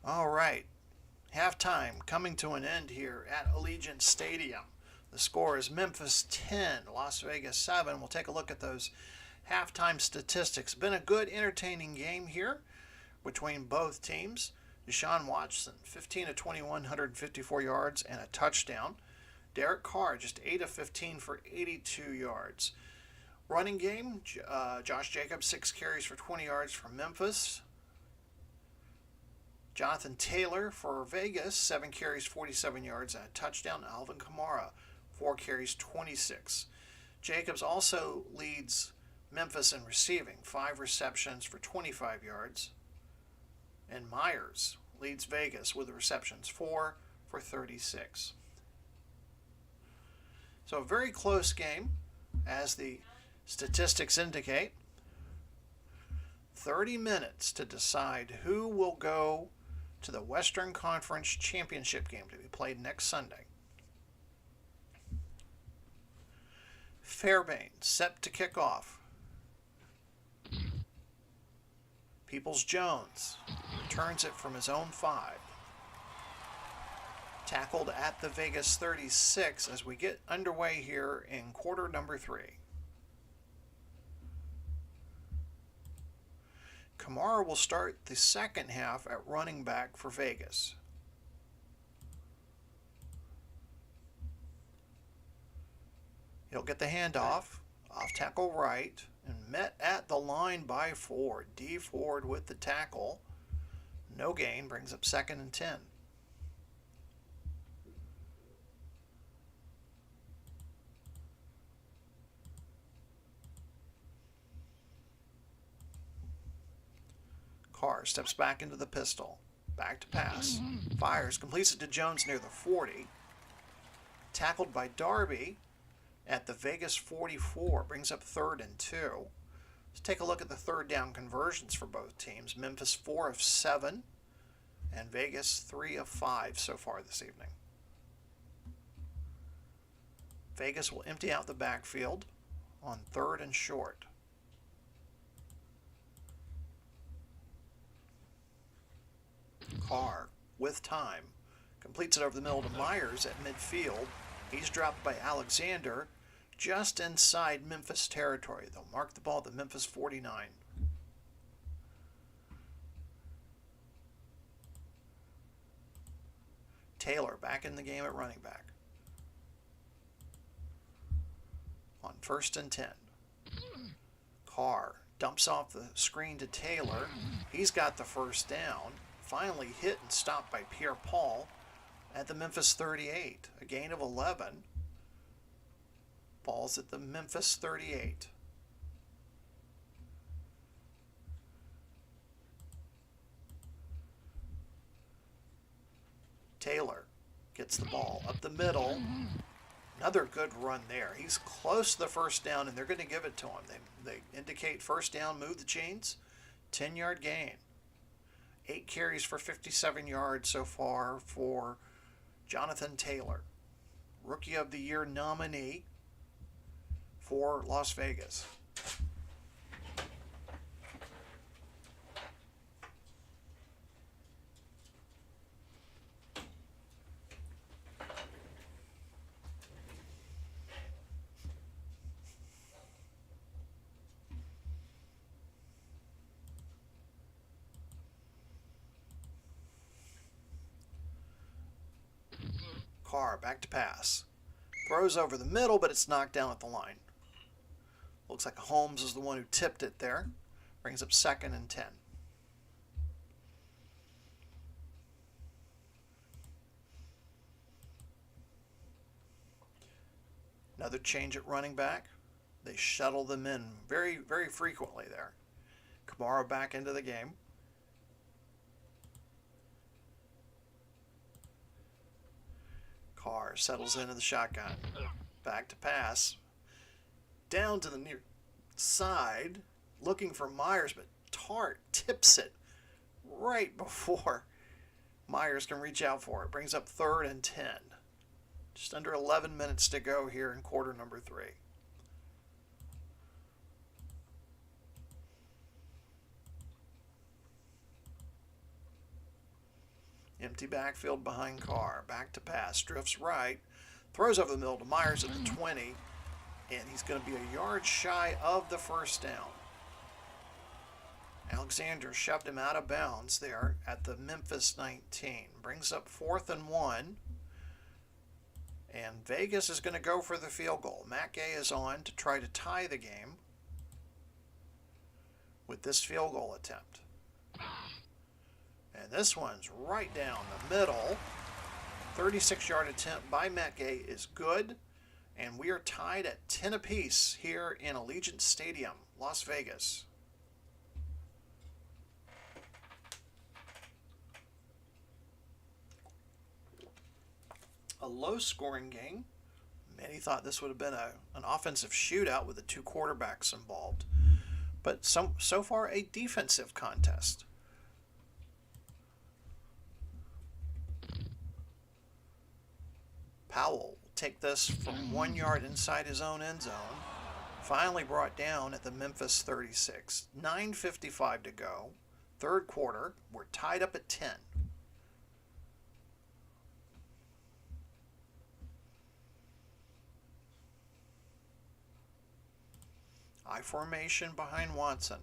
All right. Halftime coming to an end here at Allegiant Stadium. The score is Memphis 10, Las Vegas 7. We'll take a look at those halftime statistics. Been a good, entertaining game here between both teams. Deshaun Watson, 15 of 21, 154 yards and a touchdown. Derek Carr, just 8 of 15 for 82 yards. Running game, Josh Jacobs, 6 carries for 20 yards for Memphis. Jonathan Taylor for Vegas, 7 carries, 47 yards, and a touchdown. Alvin Kamara, 4 carries, 26. Jacobs also leads Memphis in receiving, 5 receptions for 25 yards. And Myers leads Vegas with receptions, 4 for 36. So a very close game, as the statistics indicate. 30 minutes to decide who will go to the Western Conference Championship game to be played next Sunday. Fairbairn set to kick off. Peoples-Jones returns it from his own 5. Tackled at the Vegas 36 as we get underway here in quarter number 3. Kamara will start the second half at running back for Vegas. He'll get the handoff, off tackle right, and met at the line by Ford. D. Ford with the tackle. No gain, brings up 2nd and 10. Carr steps back into the pistol. Back to pass. Fires, completes it to Jones near the 40. Tackled by Darby at the Vegas 44. Brings up 3rd and 2. Let's take a look at the third down conversions for both teams. Memphis 4 of 7 and Vegas 3 of 5 so far this evening. Vegas will empty out the backfield on 3rd and short. Carr with time completes it over the middle to Myers at midfield. He's dropped by Alexander just inside Memphis territory. They'll mark the ball at the Memphis 49. Taylor back in the game at running back. On 1st and 10. Carr dumps off the screen to Taylor. He's got the first down. Finally hit and stopped by Pierre Paul at the Memphis 38. A gain of 11. Ball's at the Memphis 38. Taylor gets the ball up the middle. Another good run there. He's close to the first down, and they're going to give it to him. They indicate first down, move the chains, 10-yard gain. 8 carries for 57 yards so far for Jonathan Taylor, Rookie of the Year nominee for Las Vegas. Carr back to pass. Throws over the middle, but it's knocked down at the line. Looks like Holmes is the one who tipped it there. Brings up 2nd and 10. Another change at running back. They shuttle them in very, very frequently there. Kamara back into the game. Carr settles into the shotgun. Back to pass. Down to the near side. Looking for Myers, but Tart tips it right before Myers can reach out for it. Brings up 3rd and 10. Just under 11 minutes to go here in quarter number 3. Empty backfield behind Carr. Back to pass. Drifts right. Throws over the middle to Myers at the 20. And he's going to be a yard shy of the first down. Alexander shoved him out of bounds there at the Memphis 19. Brings up 4th and 1. And Vegas is going to go for the field goal. Matt Gay is on to try to tie the game with this field goal attempt. And this one's right down the middle. 36-yard attempt by Matt Gay is good. And we are tied at 10 apiece here in Allegiant Stadium, Las Vegas. A low-scoring game. Many thought this would have been an offensive shootout with the 2 quarterbacks involved. But so far, a defensive contest. Powell will take this from 1 yard inside his own end zone. Finally brought down at the Memphis 36. 9:55 to go. Third quarter, we're tied up at 10. I formation behind Watson.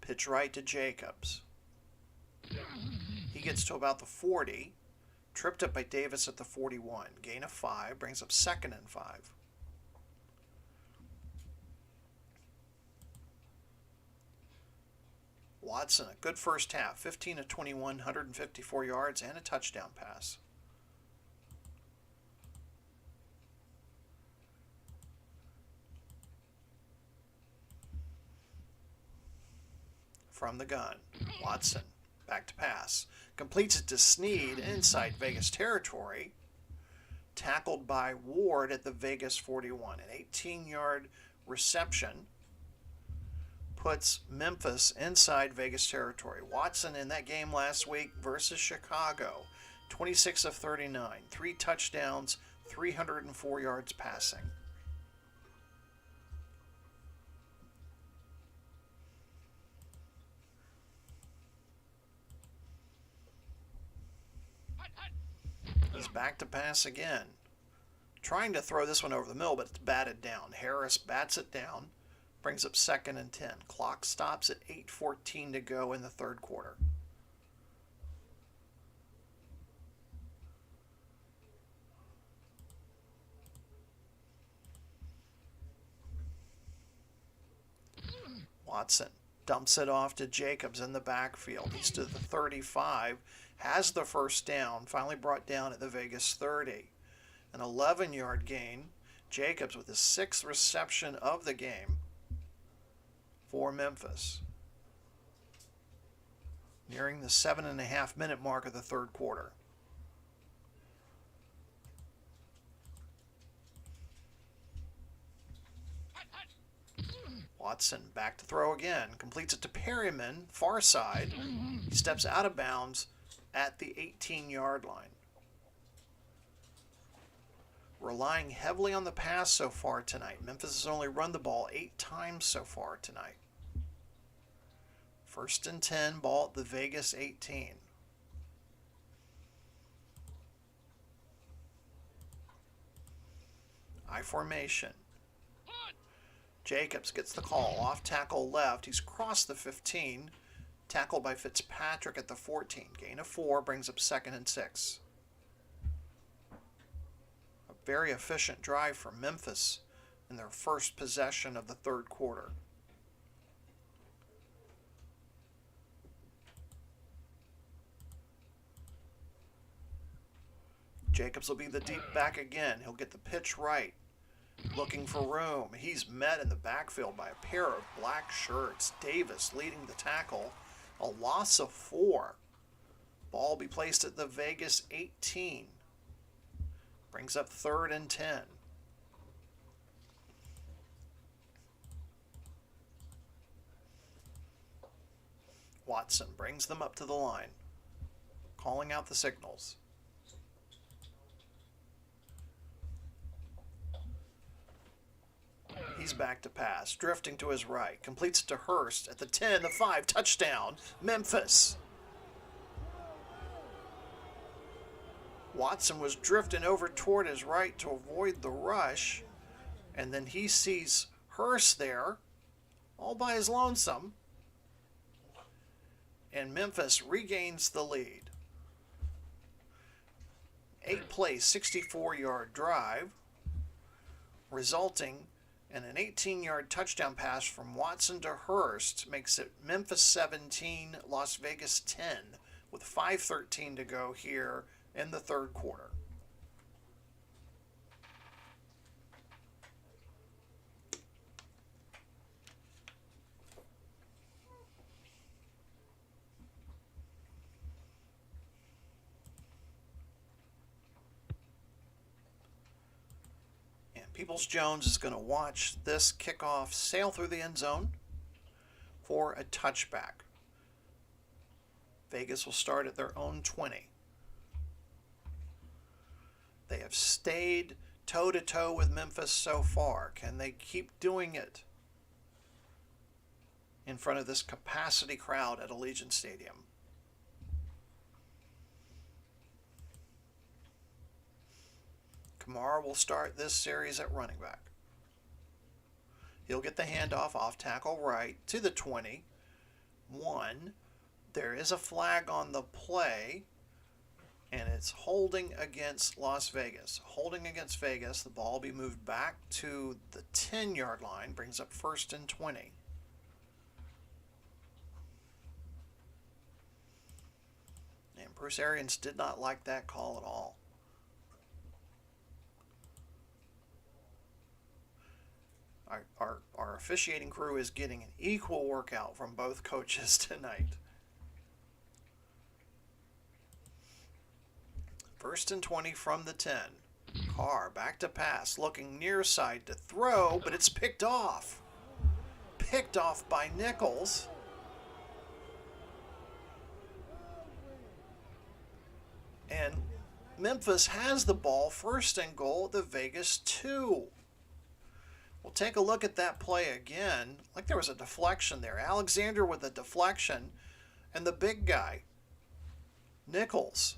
Pitch right to Jacobs. He gets to about the 40. Tripped up by Davis at the 41. Gain of 5. Brings up 2nd and 5. Watson, a good first half. 15 of 21, 154 yards, and a touchdown pass. From the gun, Watson, back to pass. Completes it to Snead inside Vegas territory. Tackled by Ward at the Vegas 41. An 18-yard reception puts Memphis inside Vegas territory. Watson in that game last week versus Chicago, 26 of 39, 3 touchdowns, 304 yards passing. He's back to pass again. Trying to throw this one over the middle, but it's batted down. Harris bats it down. Brings up 2nd and 10. Clock stops at 8:14 to go in the third quarter. Watson dumps it off to Jacobs in the backfield. He's to the 35, has the first down, finally brought down at the Vegas 30. An 11-yard gain. Jacobs with his 6th reception of the game for Memphis. Nearing the 7.5-minute mark of the third quarter. Watson back to throw again. Completes it to Perryman, far side. He steps out of bounds at the 18-yard line. Relying heavily on the pass so far tonight. Memphis has only run the ball 8 times so far tonight. 1st and 10, ball at the Vegas 18. I formation. Jacobs gets the call. Off tackle left. He's crossed the 15. Tackled by Fitzpatrick at the 14. Gain of 4 brings up 2nd and 6. A very efficient drive for Memphis in their first possession of the third quarter. Jacobs will be the deep back again. He'll get the pitch right. Looking for room. He's met in the backfield by a pair of black shirts. Davis leading the tackle. A loss of 4. Ball will be placed at the Vegas 18. Brings up 3rd and 10. Watson brings them up to the line. Calling out the signals. He's back to pass, drifting to his right. Completes it to Hurst at the 10, the 5, touchdown, Memphis. Watson was drifting over toward his right to avoid the rush, and then he sees Hurst there, all by his lonesome, and Memphis regains the lead. 8-play, 64-yard drive, resulting in an 18-yard touchdown pass from Watson to Hurst, makes it Memphis 17, Las Vegas 10, with 5:13 to go here in the third quarter. Peoples-Jones is going to watch this kickoff sail through the end zone for a touchback. Vegas will start at their own 20. They have stayed toe-to-toe with Memphis so far. Can they keep doing it? in front of this capacity crowd at Allegiant Stadium. Kamara will start this series at running back. He'll get the handoff off tackle right to the 20. There is a flag on the play, and it's holding against Las Vegas. Holding against Vegas, the ball will be moved back to the 10-yard line, brings up 1st and 20. And Bruce Arians did not like that call at all. Our officiating crew is getting an equal workout from both coaches tonight. 1st and 20 from the 10. Carr back to pass, looking near side to throw, but it's picked off. Picked off by Nichols. And Memphis has the ball, 1st and goal at the Vegas 2. We'll take a look at that play again. Like there was a deflection there. Alexander with a deflection, and the big guy, Nichols,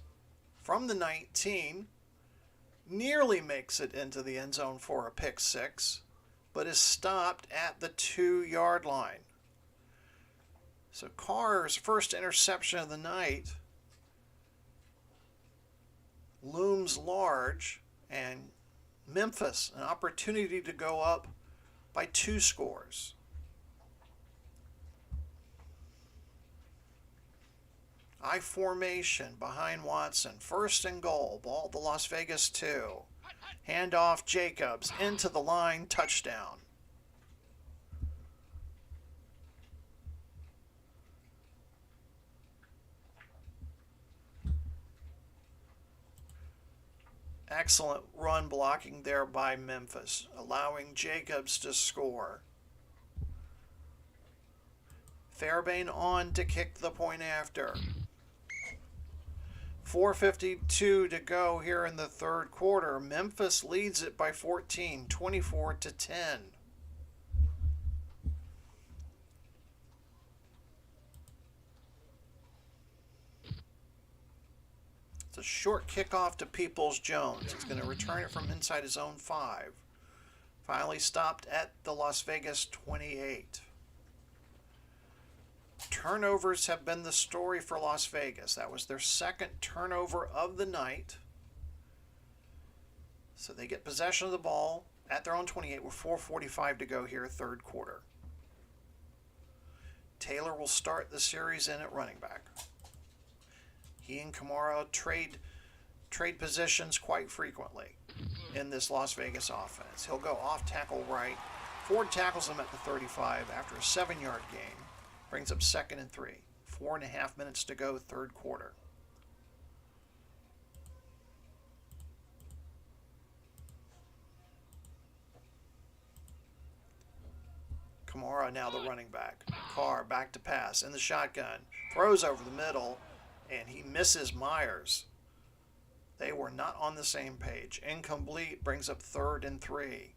from the 19, nearly makes it into the end zone for a pick 6, but is stopped at the 2-yard line. So Carr's first interception of the night looms large, and Memphis an opportunity to go up by 2 scores. I formation behind Watson. 1st and goal. Ball at the Las Vegas 2. Handoff Jacobs into the line. Touchdown. Excellent run blocking there by Memphis, allowing Jacobs to score. Fairbairn on to kick the point after. 4:52 to go here in the 3rd quarter. Memphis leads it by 14, 24-10. It's a short kickoff to Peoples-Jones. He's going to return it from inside his own 5. Finally stopped at the Las Vegas 28. Turnovers have been the story for Las Vegas. That was their 2nd turnover of the night. So they get possession of the ball at their own 28 with 4:45 to go here, 3rd quarter. Taylor will start the series in at running back. He and Kamara trade positions quite frequently in this Las Vegas offense. He'll go off tackle right. Ford tackles him at the 35 after a 7-yard gain. Brings up 2nd and 3. 4.5 minutes to go, 3rd quarter. Kamara now the running back. Carr back to pass in the shotgun. Throws over the middle, and he misses Myers. They were not on the same page. Incomplete, brings up 3rd and 3.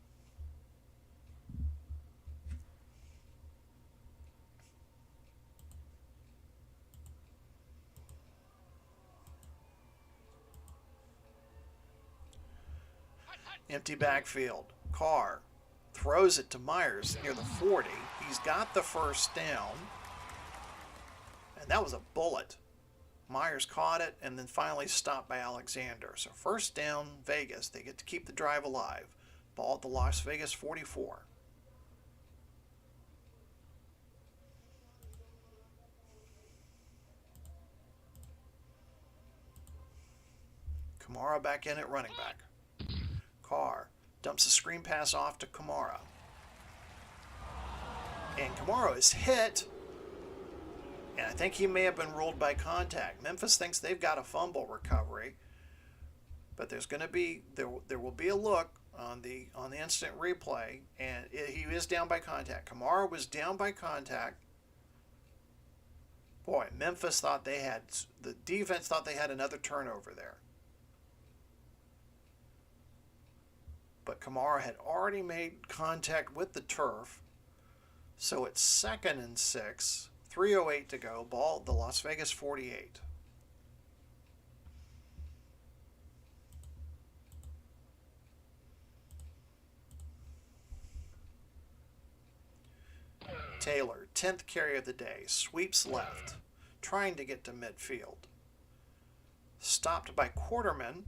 Empty backfield. Carr throws it to Myers near the 40. He's got the 1st down. And that was a bullet. Myers caught it and then finally stopped by Alexander. So 1st down, Vegas. They get to keep the drive alive. Ball at the Las Vegas 44. Kamara back in at running back. Carr dumps a screen pass off to Kamara. And Kamara is hit. And I think he may have been ruled by contact. Memphis thinks they've got a fumble recovery. But there's going to be there will be a look on the instant replay, and he is down by contact. Kamara was down by contact. Boy, Memphis thought the defense thought they had another turnover there. But Kamara had already made contact with the turf. So it's 2nd and 6, 3:08 to go, ball at the Las Vegas 48. Taylor, 10th carry of the day, sweeps left, trying to get to midfield. Stopped by Quarterman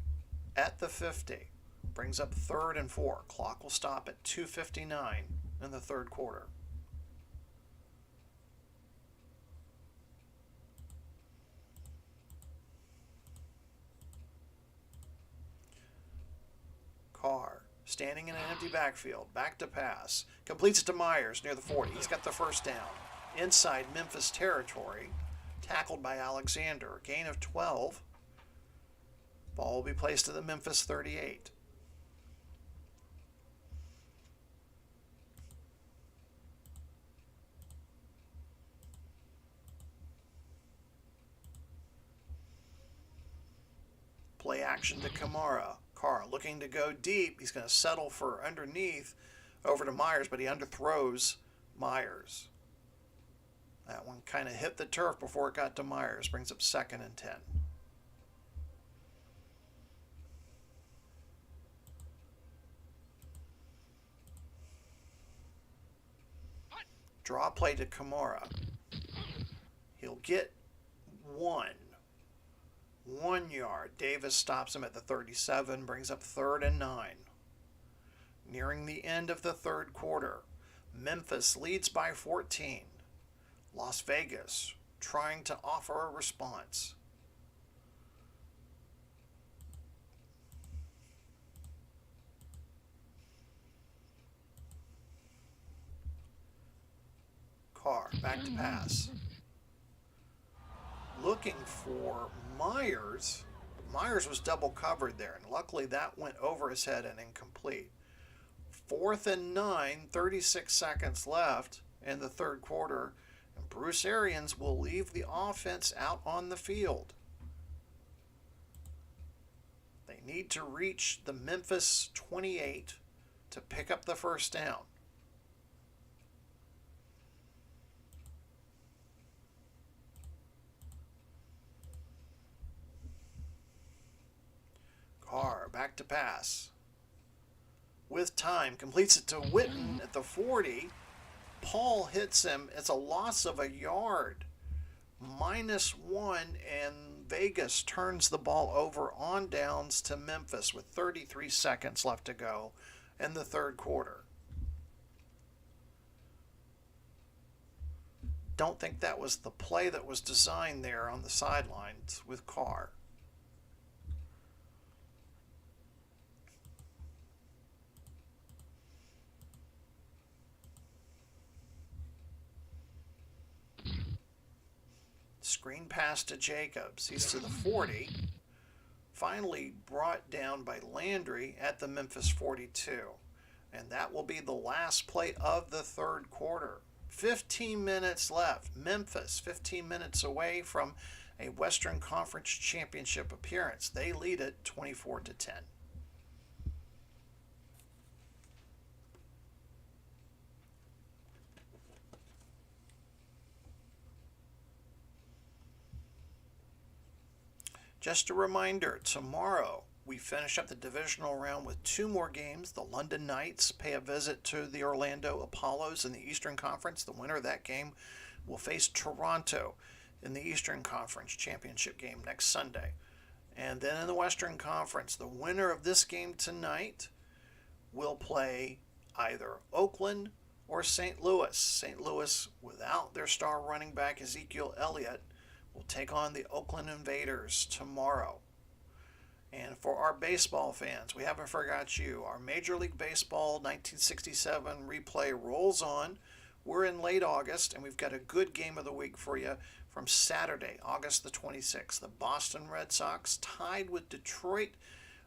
at the 50. Brings up 3rd and 4. Clock will stop at 2:59 in the third quarter. Carr, standing in an empty backfield, back to pass. Completes it to Myers near the 40. He's got the first down. Inside Memphis territory. Tackled by Alexander. Gain of 12. Ball will be placed at the Memphis 38. Play action to Kamara. Carr looking to go deep. He's going to settle for underneath over to Myers, but he underthrows Myers. That one kind of hit the turf before it got to Myers. Brings up 2nd and 10. Draw play to Kamara. He'll get 1 yard. Davis stops him at the 37, brings up 3rd and 9. Nearing the end of the third quarter, Memphis leads by 14. Las Vegas trying to offer a response. Carr, back to pass. Looking for Myers. Myers was double covered there, and luckily that went over his head and incomplete. 4th and 9, 36 seconds left in the third quarter, and Bruce Arians will leave the offense out on the field. They need to reach the Memphis 28 to pick up the first down. Carr, back to pass. With time, completes it to Witten at the 40. Paul hits him. It's a loss of a yard. -1, and Vegas turns the ball over on downs to Memphis with 33 seconds left to go in the third quarter. Don't think that was the play that was designed there on the sidelines with Carr. Screen pass to Jacobs. He's to the 40. Finally brought down by Landry at the Memphis 42. And that will be the last play of the third quarter. 15 minutes left. Memphis, 15 minutes away from a Western Conference Championship appearance. They lead it 24-10. Just a reminder, tomorrow we finish up the divisional round with 2 more games. The London Knights pay a visit to the Orlando Apollos in the Eastern Conference. The winner of that game will face Toronto in the Eastern Conference Championship game next Sunday. And then in the Western Conference, the winner of this game tonight will play either Oakland or St. Louis. St. Louis, without their star running back Ezekiel Elliott, will take on the Oakland Invaders tomorrow. And for our baseball fans, we haven't forgot you. Our Major League Baseball 1967 replay rolls on. We're in late August, and we've got a good game of the week for you from Saturday, August the 26th. The Boston Red Sox tied with Detroit,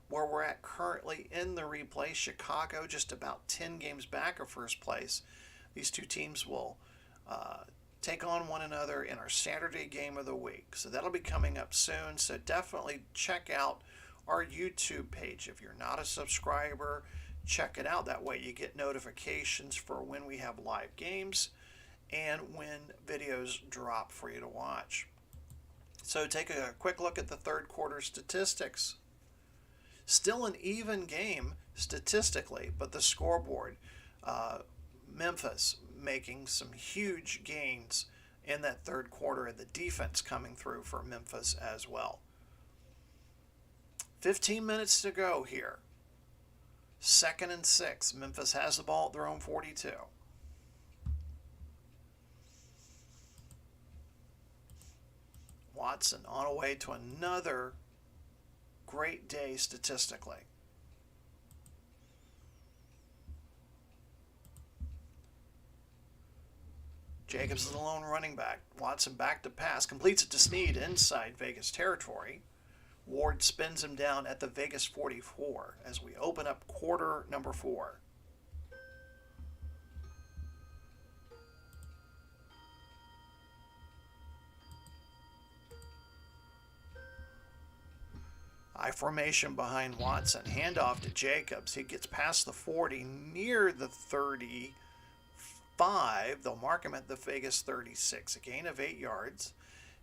where we're at currently in the replay. Chicago just about 10 games back of first place. These two teams will take on one another in our Saturday game of the week. So that'll be coming up soon. So definitely check out our YouTube page. If you're not a subscriber, check it out. That way you get notifications for when we have live games. and when videos drop for you to watch. So take a quick look at the third quarter statistics. Still an even game statistically, but the scoreboard, Memphis making some huge gains in that third quarter, and the defense coming through for Memphis as well. 15 minutes to go here. 2nd and 6. Memphis has the ball at their own 42. Watson on a way to another great day statistically. Jacobs is the lone running back. Watson back to pass. Completes it to Snead inside Vegas territory. Ward spins him down at the Vegas 44 as we open up quarter number 4. I formation behind Watson. Handoff to Jacobs. He gets past the 40, near the 35. They'll mark him at the Vegas 36. A gain of 8 yards.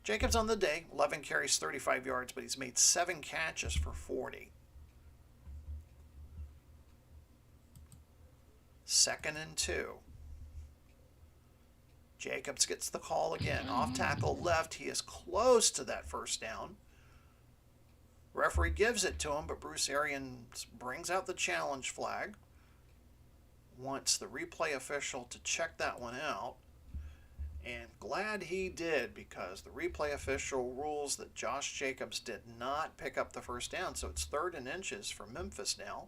Jacobs on the day, 11 carries, 35 yards, but he's made 7 catches for 40. 2nd and 2. Jacobs gets the call again. Off tackle left. He is close to that first down. Referee gives it to him, but Bruce Arians brings out the challenge flag. Wants the replay official to check that one out. And glad he did, because the replay official rules that Josh Jacobs did not pick up the first down. So it's 3rd and inches for Memphis now.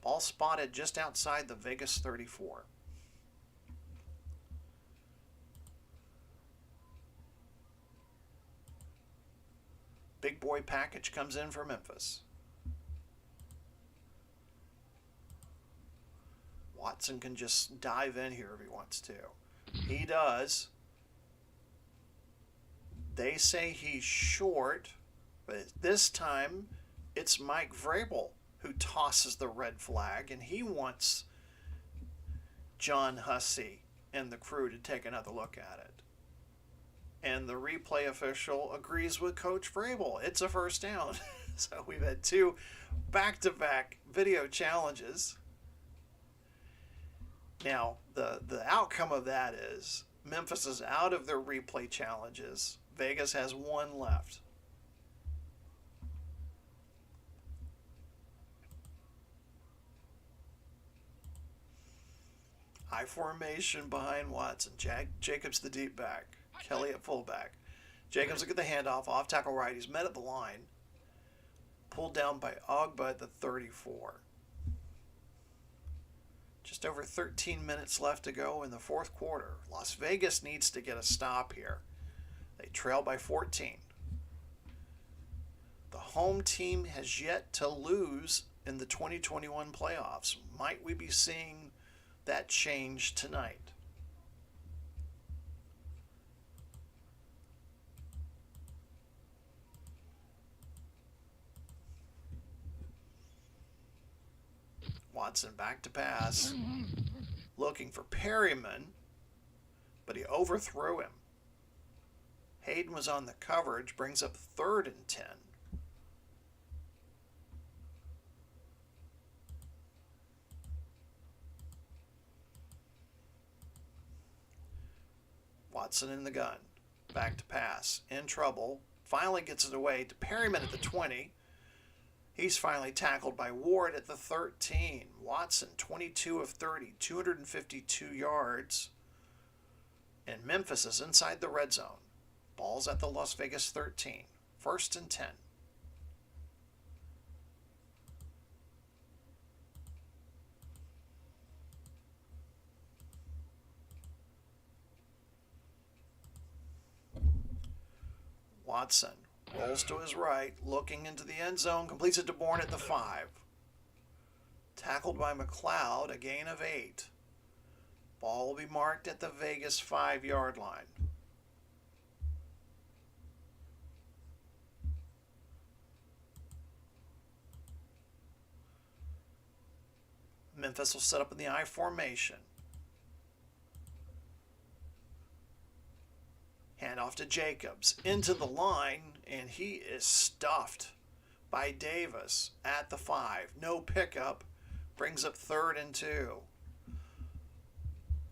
Ball spotted just outside the Vegas 34. Big boy package comes in for Memphis. Watson can just dive in here if he wants to. He does. They say he's short, but this time it's Mike Vrabel who tosses the red flag, and he wants John Hussey and the crew to take another look at it. And the replay official agrees with Coach Vrabel. It's a first down. So we've had 2 back-to-back video challenges. Now, the outcome of that is Memphis is out of their replay challenges. Vegas has 1 left. I formation behind Watson. Jacobs the deep back. Kelly at fullback. Jacobs will get the handoff. Off tackle right. He's met at the line. Pulled down by Ogba at the 34. Just over 13 minutes left to go in the fourth quarter. Las Vegas needs to get a stop here. They trail by 14. The home team has yet to lose in the 2021 playoffs. Might we be seeing that change tonight? Watson back to pass, looking for Perryman, but he overthrew him. Hayden was on the coverage, brings up 3rd and 10. Watson in the gun, back to pass, in trouble, finally gets it away to Perryman at the 20. He's finally tackled by Ward at the 13. Watson, 22 of 30, 252 yards. And Memphis is inside the red zone. Ball's at the Las Vegas 13. 1st and 10. Watson rolls to his right, looking into the end zone, completes it to Bourne at the 5. Tackled by McLeod, a gain of 8. Ball will be marked at the Vegas 5-yard line. Memphis will set up in the I formation. Handoff to Jacobs into the line, and he is stuffed by Davis at the 5. No pickup. Brings up 3rd and 2.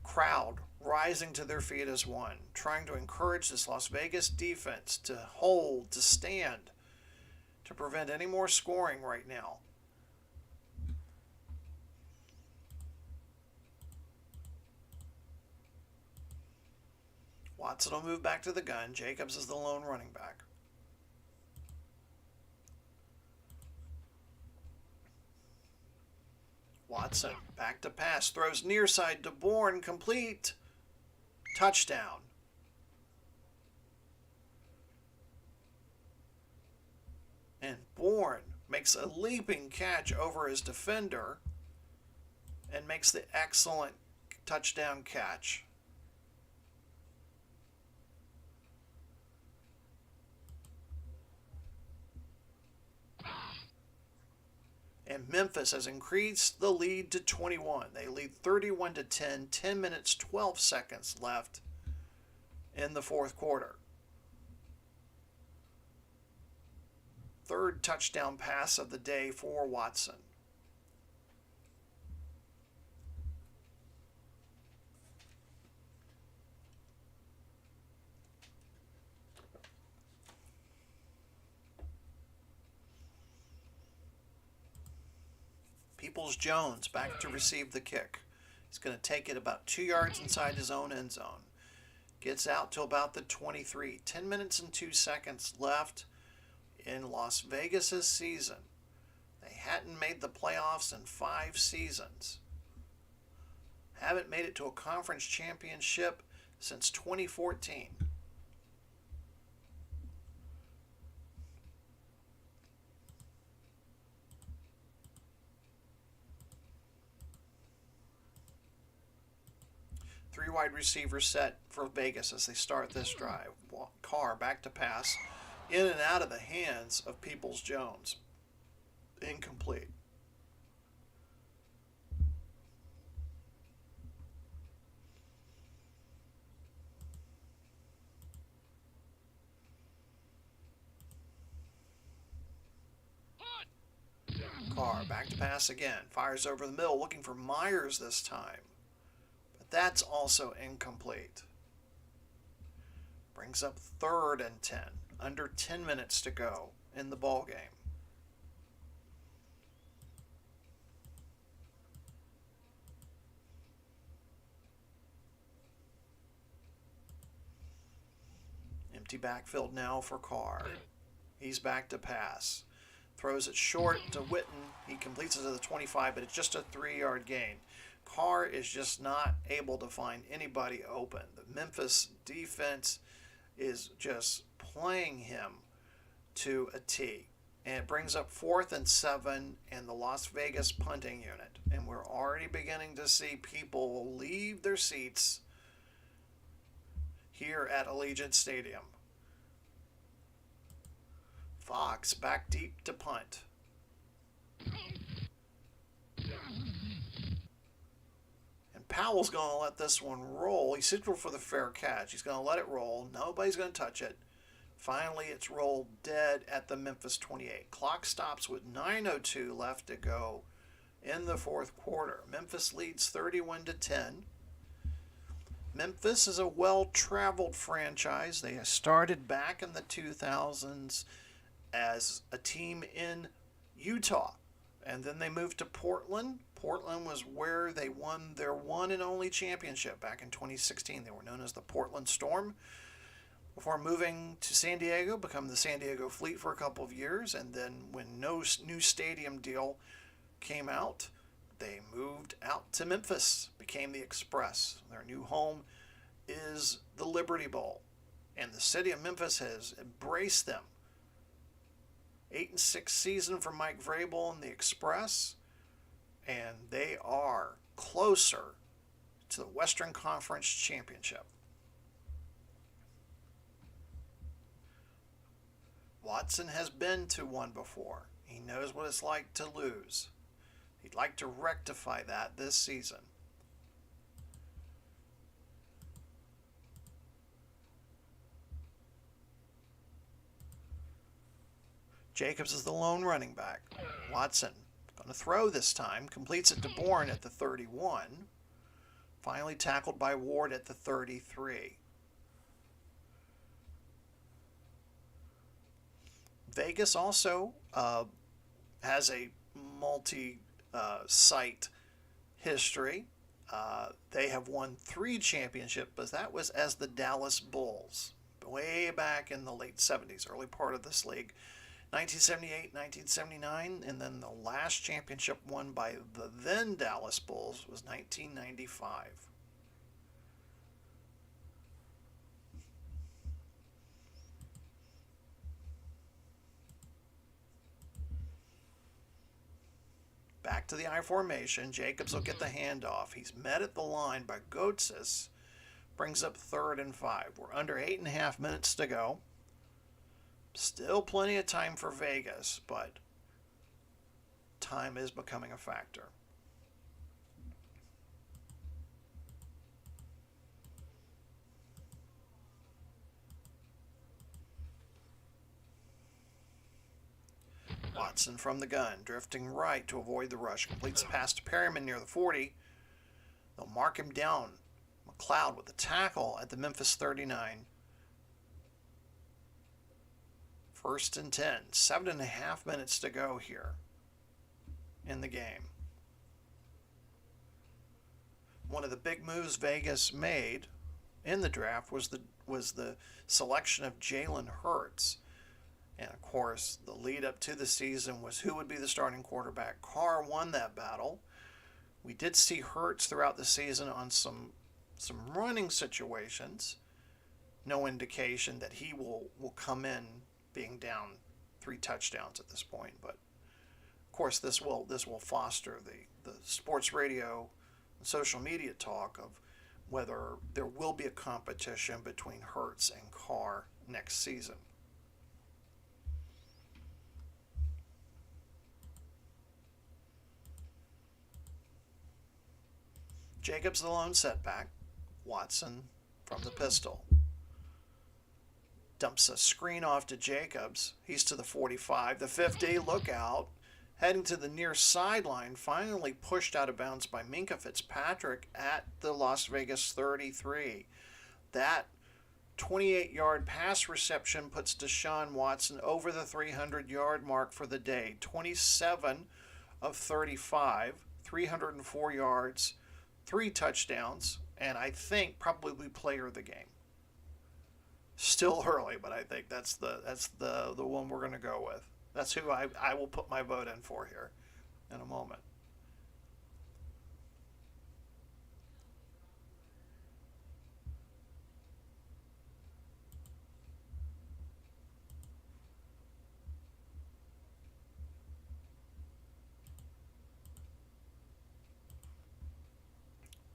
Crowd rising to their feet as one, trying to encourage this Las Vegas defense to hold, to stand, to prevent any more scoring right now. Watson will move back to the gun. Jacobs is the lone running back. Watson back to pass. Throws near side to Bourne. Complete. Touchdown. And Bourne makes a leaping catch over his defender and makes the excellent touchdown catch. And Memphis has increased the lead to 21. They lead 31-10, 10 minutes, 12 seconds left in the fourth quarter. Third touchdown pass of the day for Watson. Peoples-Jones back to receive the kick. He's going to take it about 2 yards inside his own end zone. Gets out to about the 23. 10 minutes and 2 seconds left in Las Vegas' season. They hadn't made the playoffs in 5 seasons. Haven't made it to a conference championship since 2014. Three wide receivers set for Vegas as they start this drive. Carr back to pass, in and out of the hands of Peoples-Jones. Incomplete. Carr back to pass again. Fires over the middle, looking for Myers this time. That's also incomplete. Brings up 3rd and 10. Under 10 minutes to go in the ball game. Empty backfield now for Carr. He's back to pass. Throws it short to Witten. He completes it to the 25, but it's just a 3-yard gain. Carr is just not able to find anybody open. The Memphis defense is just playing him to a T. And it brings up 4th and 7 and the Las Vegas punting unit. And we're already beginning to see people leave their seats here at Allegiant Stadium. Fox back deep to punt. Powell's going to let this one roll. He signaled for the fair catch. He's going to let it roll. Nobody's going to touch it. Finally, it's rolled dead at the Memphis 28. Clock stops with 9:02 left to go in the fourth quarter. Memphis leads 31-10. Memphis is a well-traveled franchise. They started back in the 2000s as a team in Utah. And then they moved to Portland. Portland was where they won their one and only championship back in 2016. They were known as the Portland Storm. Before moving to San Diego, become the San Diego Fleet for a couple of years. And then when no new stadium deal came out, they moved out to Memphis, became the Express. Their new home is the Liberty Bowl. And the city of Memphis has embraced them. 8-6 season for Mike Vrabel and the Express, and they are closer to the Western Conference Championship. Watson has been to one before. He knows what it's like to lose. He'd like to rectify that this season. Jacobs is the lone running back. Watson going to throw this time. Completes it to Bourne at the 31. Finally tackled by Ward at the 33. Vegas also has a multi-site history. They have won 3 championships, but that was as the Dallas Bulls, way back in the late 70s, early part of this league. 1978, 1979, and then the last championship won by the then Dallas Bulls was 1995. Back to the I formation. Jacobs will get the handoff. He's met at the line by Gotsis. Brings up 3rd and 5. We're under 8.5 minutes to go. Still plenty of time for Vegas, but time is becoming a factor. Watson from the gun, drifting right to avoid the rush. Completes the pass to Perryman near the 40. They'll mark him down. McLeod with the tackle at the Memphis 39. 1st and 10. 7.5 minutes to go here in the game. One of the big moves Vegas made in the draft was the selection of Jalen Hurts. And of course, the lead up to the season was who would be the starting quarterback. Carr won that battle. We did see Hurts throughout the season on some running situations. No indication that he will come in being down 3 touchdowns at this point. But of course, this will foster the sports radio and social media talk of whether there will be a competition between Hurts and Carr next season. Jacobs the lone setback. Watson from the pistol. Dumps a screen off to Jacobs. He's to the 45, the 50, look out. Heading to the near sideline, finally pushed out of bounds by Minkah Fitzpatrick at the Las Vegas 33. That 28-yard pass reception puts Deshaun Watson over the 300-yard mark for the day. 27 of 35, 304 yards, 3 touchdowns, and I think probably player of the game. Still early, but I think that's the one we're going to go with. That's who I will put my vote in for here in a moment.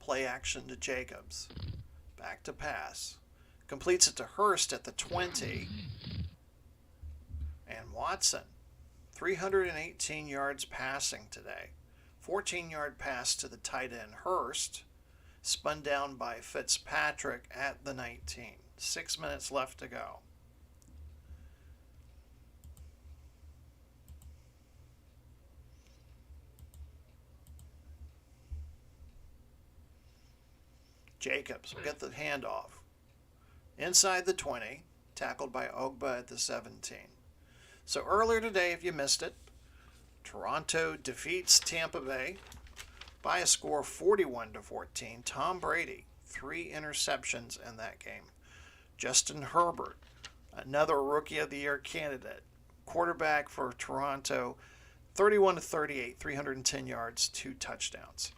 Play action to Jacobs. Back to pass. Completes it to Hurst at the 20. And Watson, 318 yards passing today. 14-yard pass to the tight end Hurst. Spun down by Fitzpatrick at the 19. 6 minutes left to go. Jacobs will get the handoff. Inside the 20, tackled by Ogba at the 17. So earlier today, if you missed it, Toronto defeats Tampa Bay by a score of 41-14. Tom Brady, 3 interceptions in that game. Justin Herbert, another Rookie of the Year candidate. Quarterback for Toronto, 31-38, 310 yards, 2 touchdowns.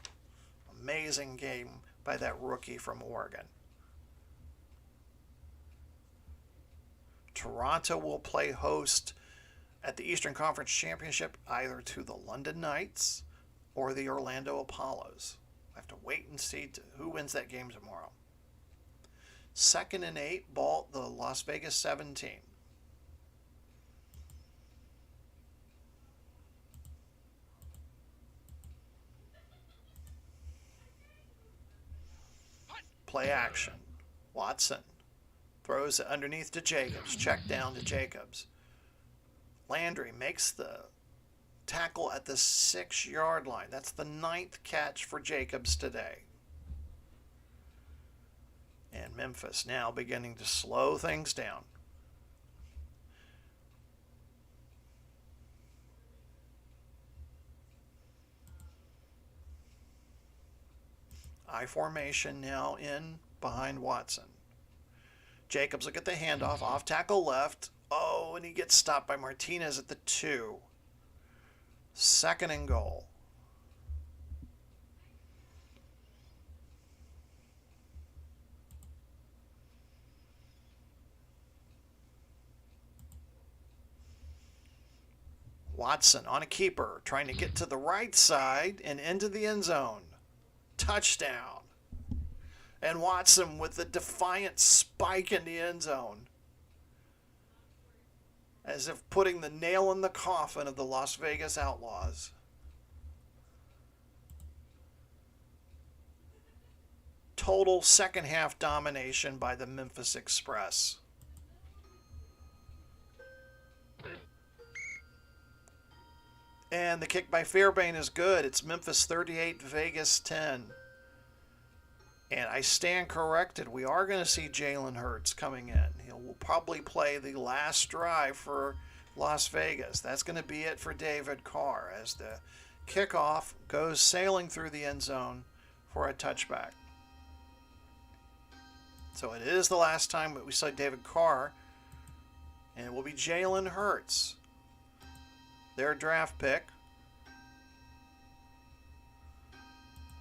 Amazing game by that rookie from Oregon. Toronto will play host at the Eastern Conference Championship either to the London Knights or the Orlando Apollos. I have to wait and see who wins that game tomorrow. 2nd and 8, ball the Las Vegas 17. Play action. Watson throws it underneath to Jacobs. Check down to Jacobs. Landry makes the tackle at the 6-yard line. That's the 9th catch for Jacobs today. And Memphis now beginning to slow things down. I formation now in behind Watson. Jacobs will get the handoff, off tackle left. Oh, and he gets stopped by Martinez at the 2. 2nd and goal. Watson on a keeper, trying to get to the right side and into the end zone. Touchdown. And Watson with the defiant spike in the end zone, as if putting the nail in the coffin of the Las Vegas Outlaws. Total second half domination by the Memphis Express. And the kick by Fairbairn is good. It's Memphis 38, Vegas 10. And I stand corrected. We are going to see Jalen Hurts coming in. He'll probably play the last drive for Las Vegas. That's going to be it for David Carr as the kickoff goes sailing through the end zone for a touchback. So it is the last time that we saw David Carr, and it will be Jalen Hurts, their draft pick.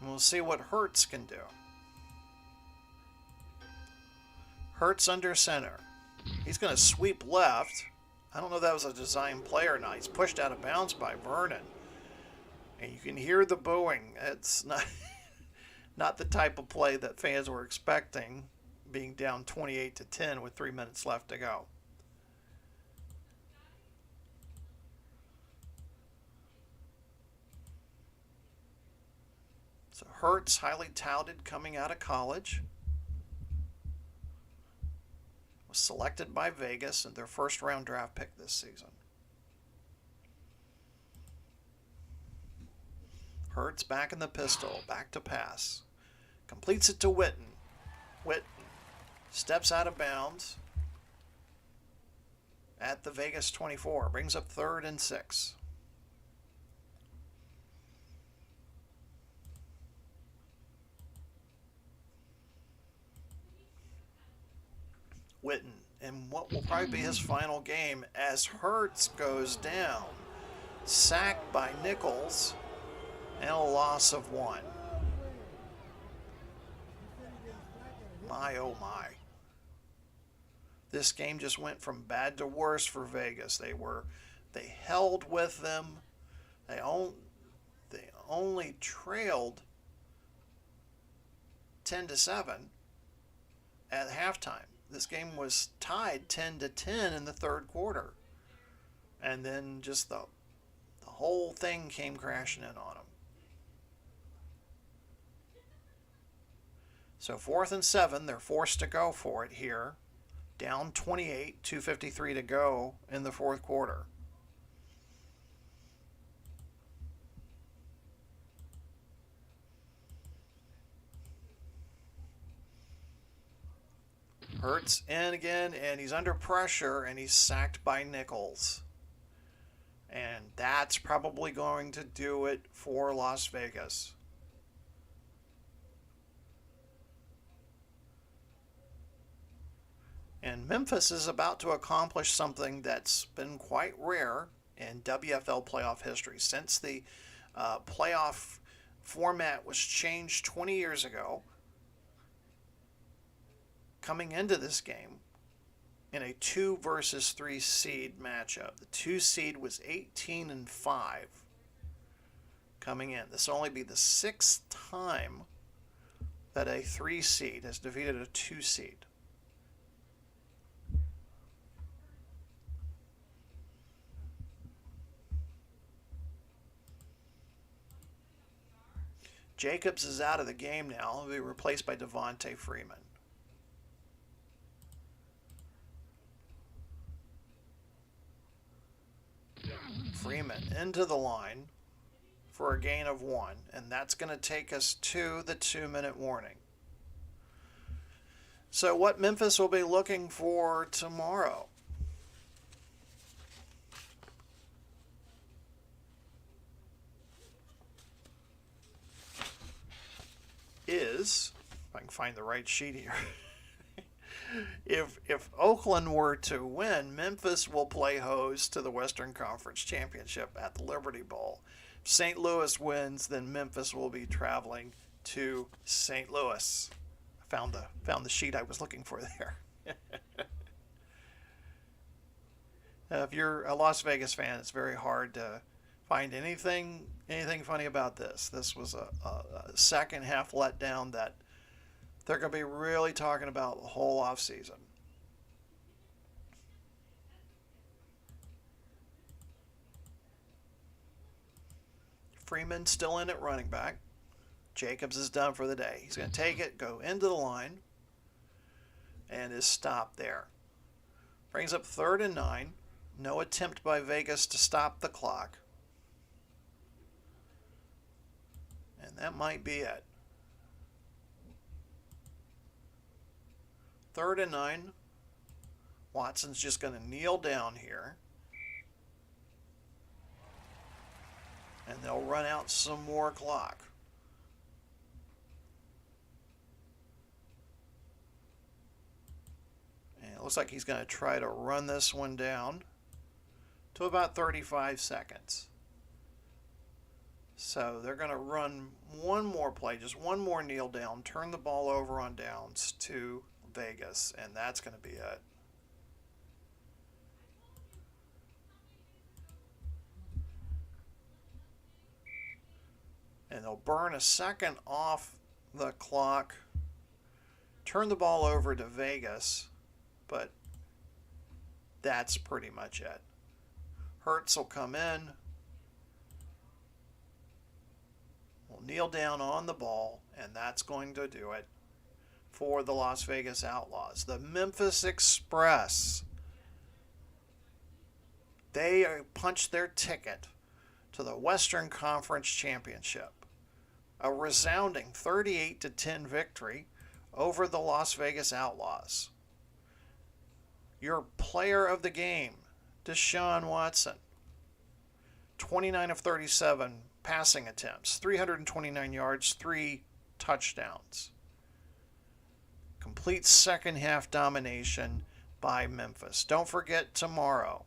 And we'll see what Hurts can do. Hurts under center. He's going to sweep left. I don't know if that was a design play or not. He's pushed out of bounds by Vernon. And you can hear the booing. It's not the type of play that fans were expecting, being down 28-10 with 3 minutes left to go. So Hurts, highly touted coming out of college, was selected by Vegas in their first round draft pick this season. Hurts back in the pistol, back to pass. Completes it to Witten. Witten steps out of bounds at the Vegas 24. Brings up 3rd and 6. Witten in what will probably be his final game as Hurts goes down. Sacked by Nichols and a loss of 1. My, oh my. This game just went from bad to worse for Vegas. They held with them. They only trailed 10-7 at halftime. This game was tied 10-10 in the 3rd quarter. And then just the whole thing came crashing in on them. So 4th and 7, they're forced to go for it here. Down 28, 2:53 to go in the 4th quarter. Hurts in again, and he's under pressure, and he's sacked by Nichols. And that's probably going to do it for Las Vegas. And Memphis is about to accomplish something that's been quite rare in WFL playoff history. Since the playoff format was changed 20 years ago, coming into this game in a 2 versus 3 seed matchup. The 2 seed was 18-5 coming in. This will only be the 6th time that a 3 seed has defeated a 2 seed. Jacobs is out of the game now. He'll be replaced by Devontae Freeman. Freeman into the line for a gain of 1, and that's going to take us to the 2-minute warning. So what Memphis will be looking for tomorrow is, if I can find the right sheet here, if Oakland were to win, Memphis will play host to the Western Conference Championship at the Liberty Bowl. If St. Louis wins, then Memphis will be traveling to St. Louis. I found the sheet I was looking for there. If you're a Las Vegas fan, it's very hard to find anything funny about this. This was a second half letdown that they're going to be really talking about the whole offseason. Freeman still in at running back. Jacobs is done for the day. He's going to take it, go into the line, and is stopped there. Brings up 3rd and 9. No attempt by Vegas to stop the clock. And that might be it. 3rd and 9. Watson's just going to kneel down here. And they'll run out some more clock. And it looks like he's going to try to run this one down to about 35 seconds. So they're going to run one more play, just one more kneel down, turn the ball over on downs to Vegas, and that's going to be it. And they'll burn a second off the clock, turn the ball over to Vegas, but that's pretty much it. Hurts will come in, will kneel down on the ball, and that's going to do it for the Las Vegas Outlaws. The Memphis Express, they punched their ticket to the Western Conference Championship. A resounding 38-10 victory over the Las Vegas Outlaws. Your player of the game, Deshaun Watson. 29 of 37 passing attempts, 329 yards, 3 touchdowns. Complete second half domination by Memphis. Don't forget, tomorrow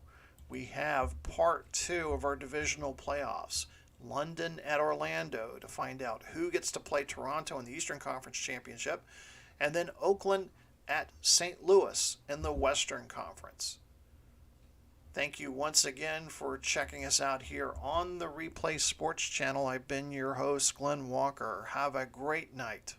we have part 2 of our divisional playoffs. London at Orlando to find out who gets to play Toronto in the Eastern Conference Championship, and then Oakland at St. Louis in the Western Conference. Thank you once again for checking us out here on the Replay Sports Channel. I've been your host, Glenn Walker. Have a great night.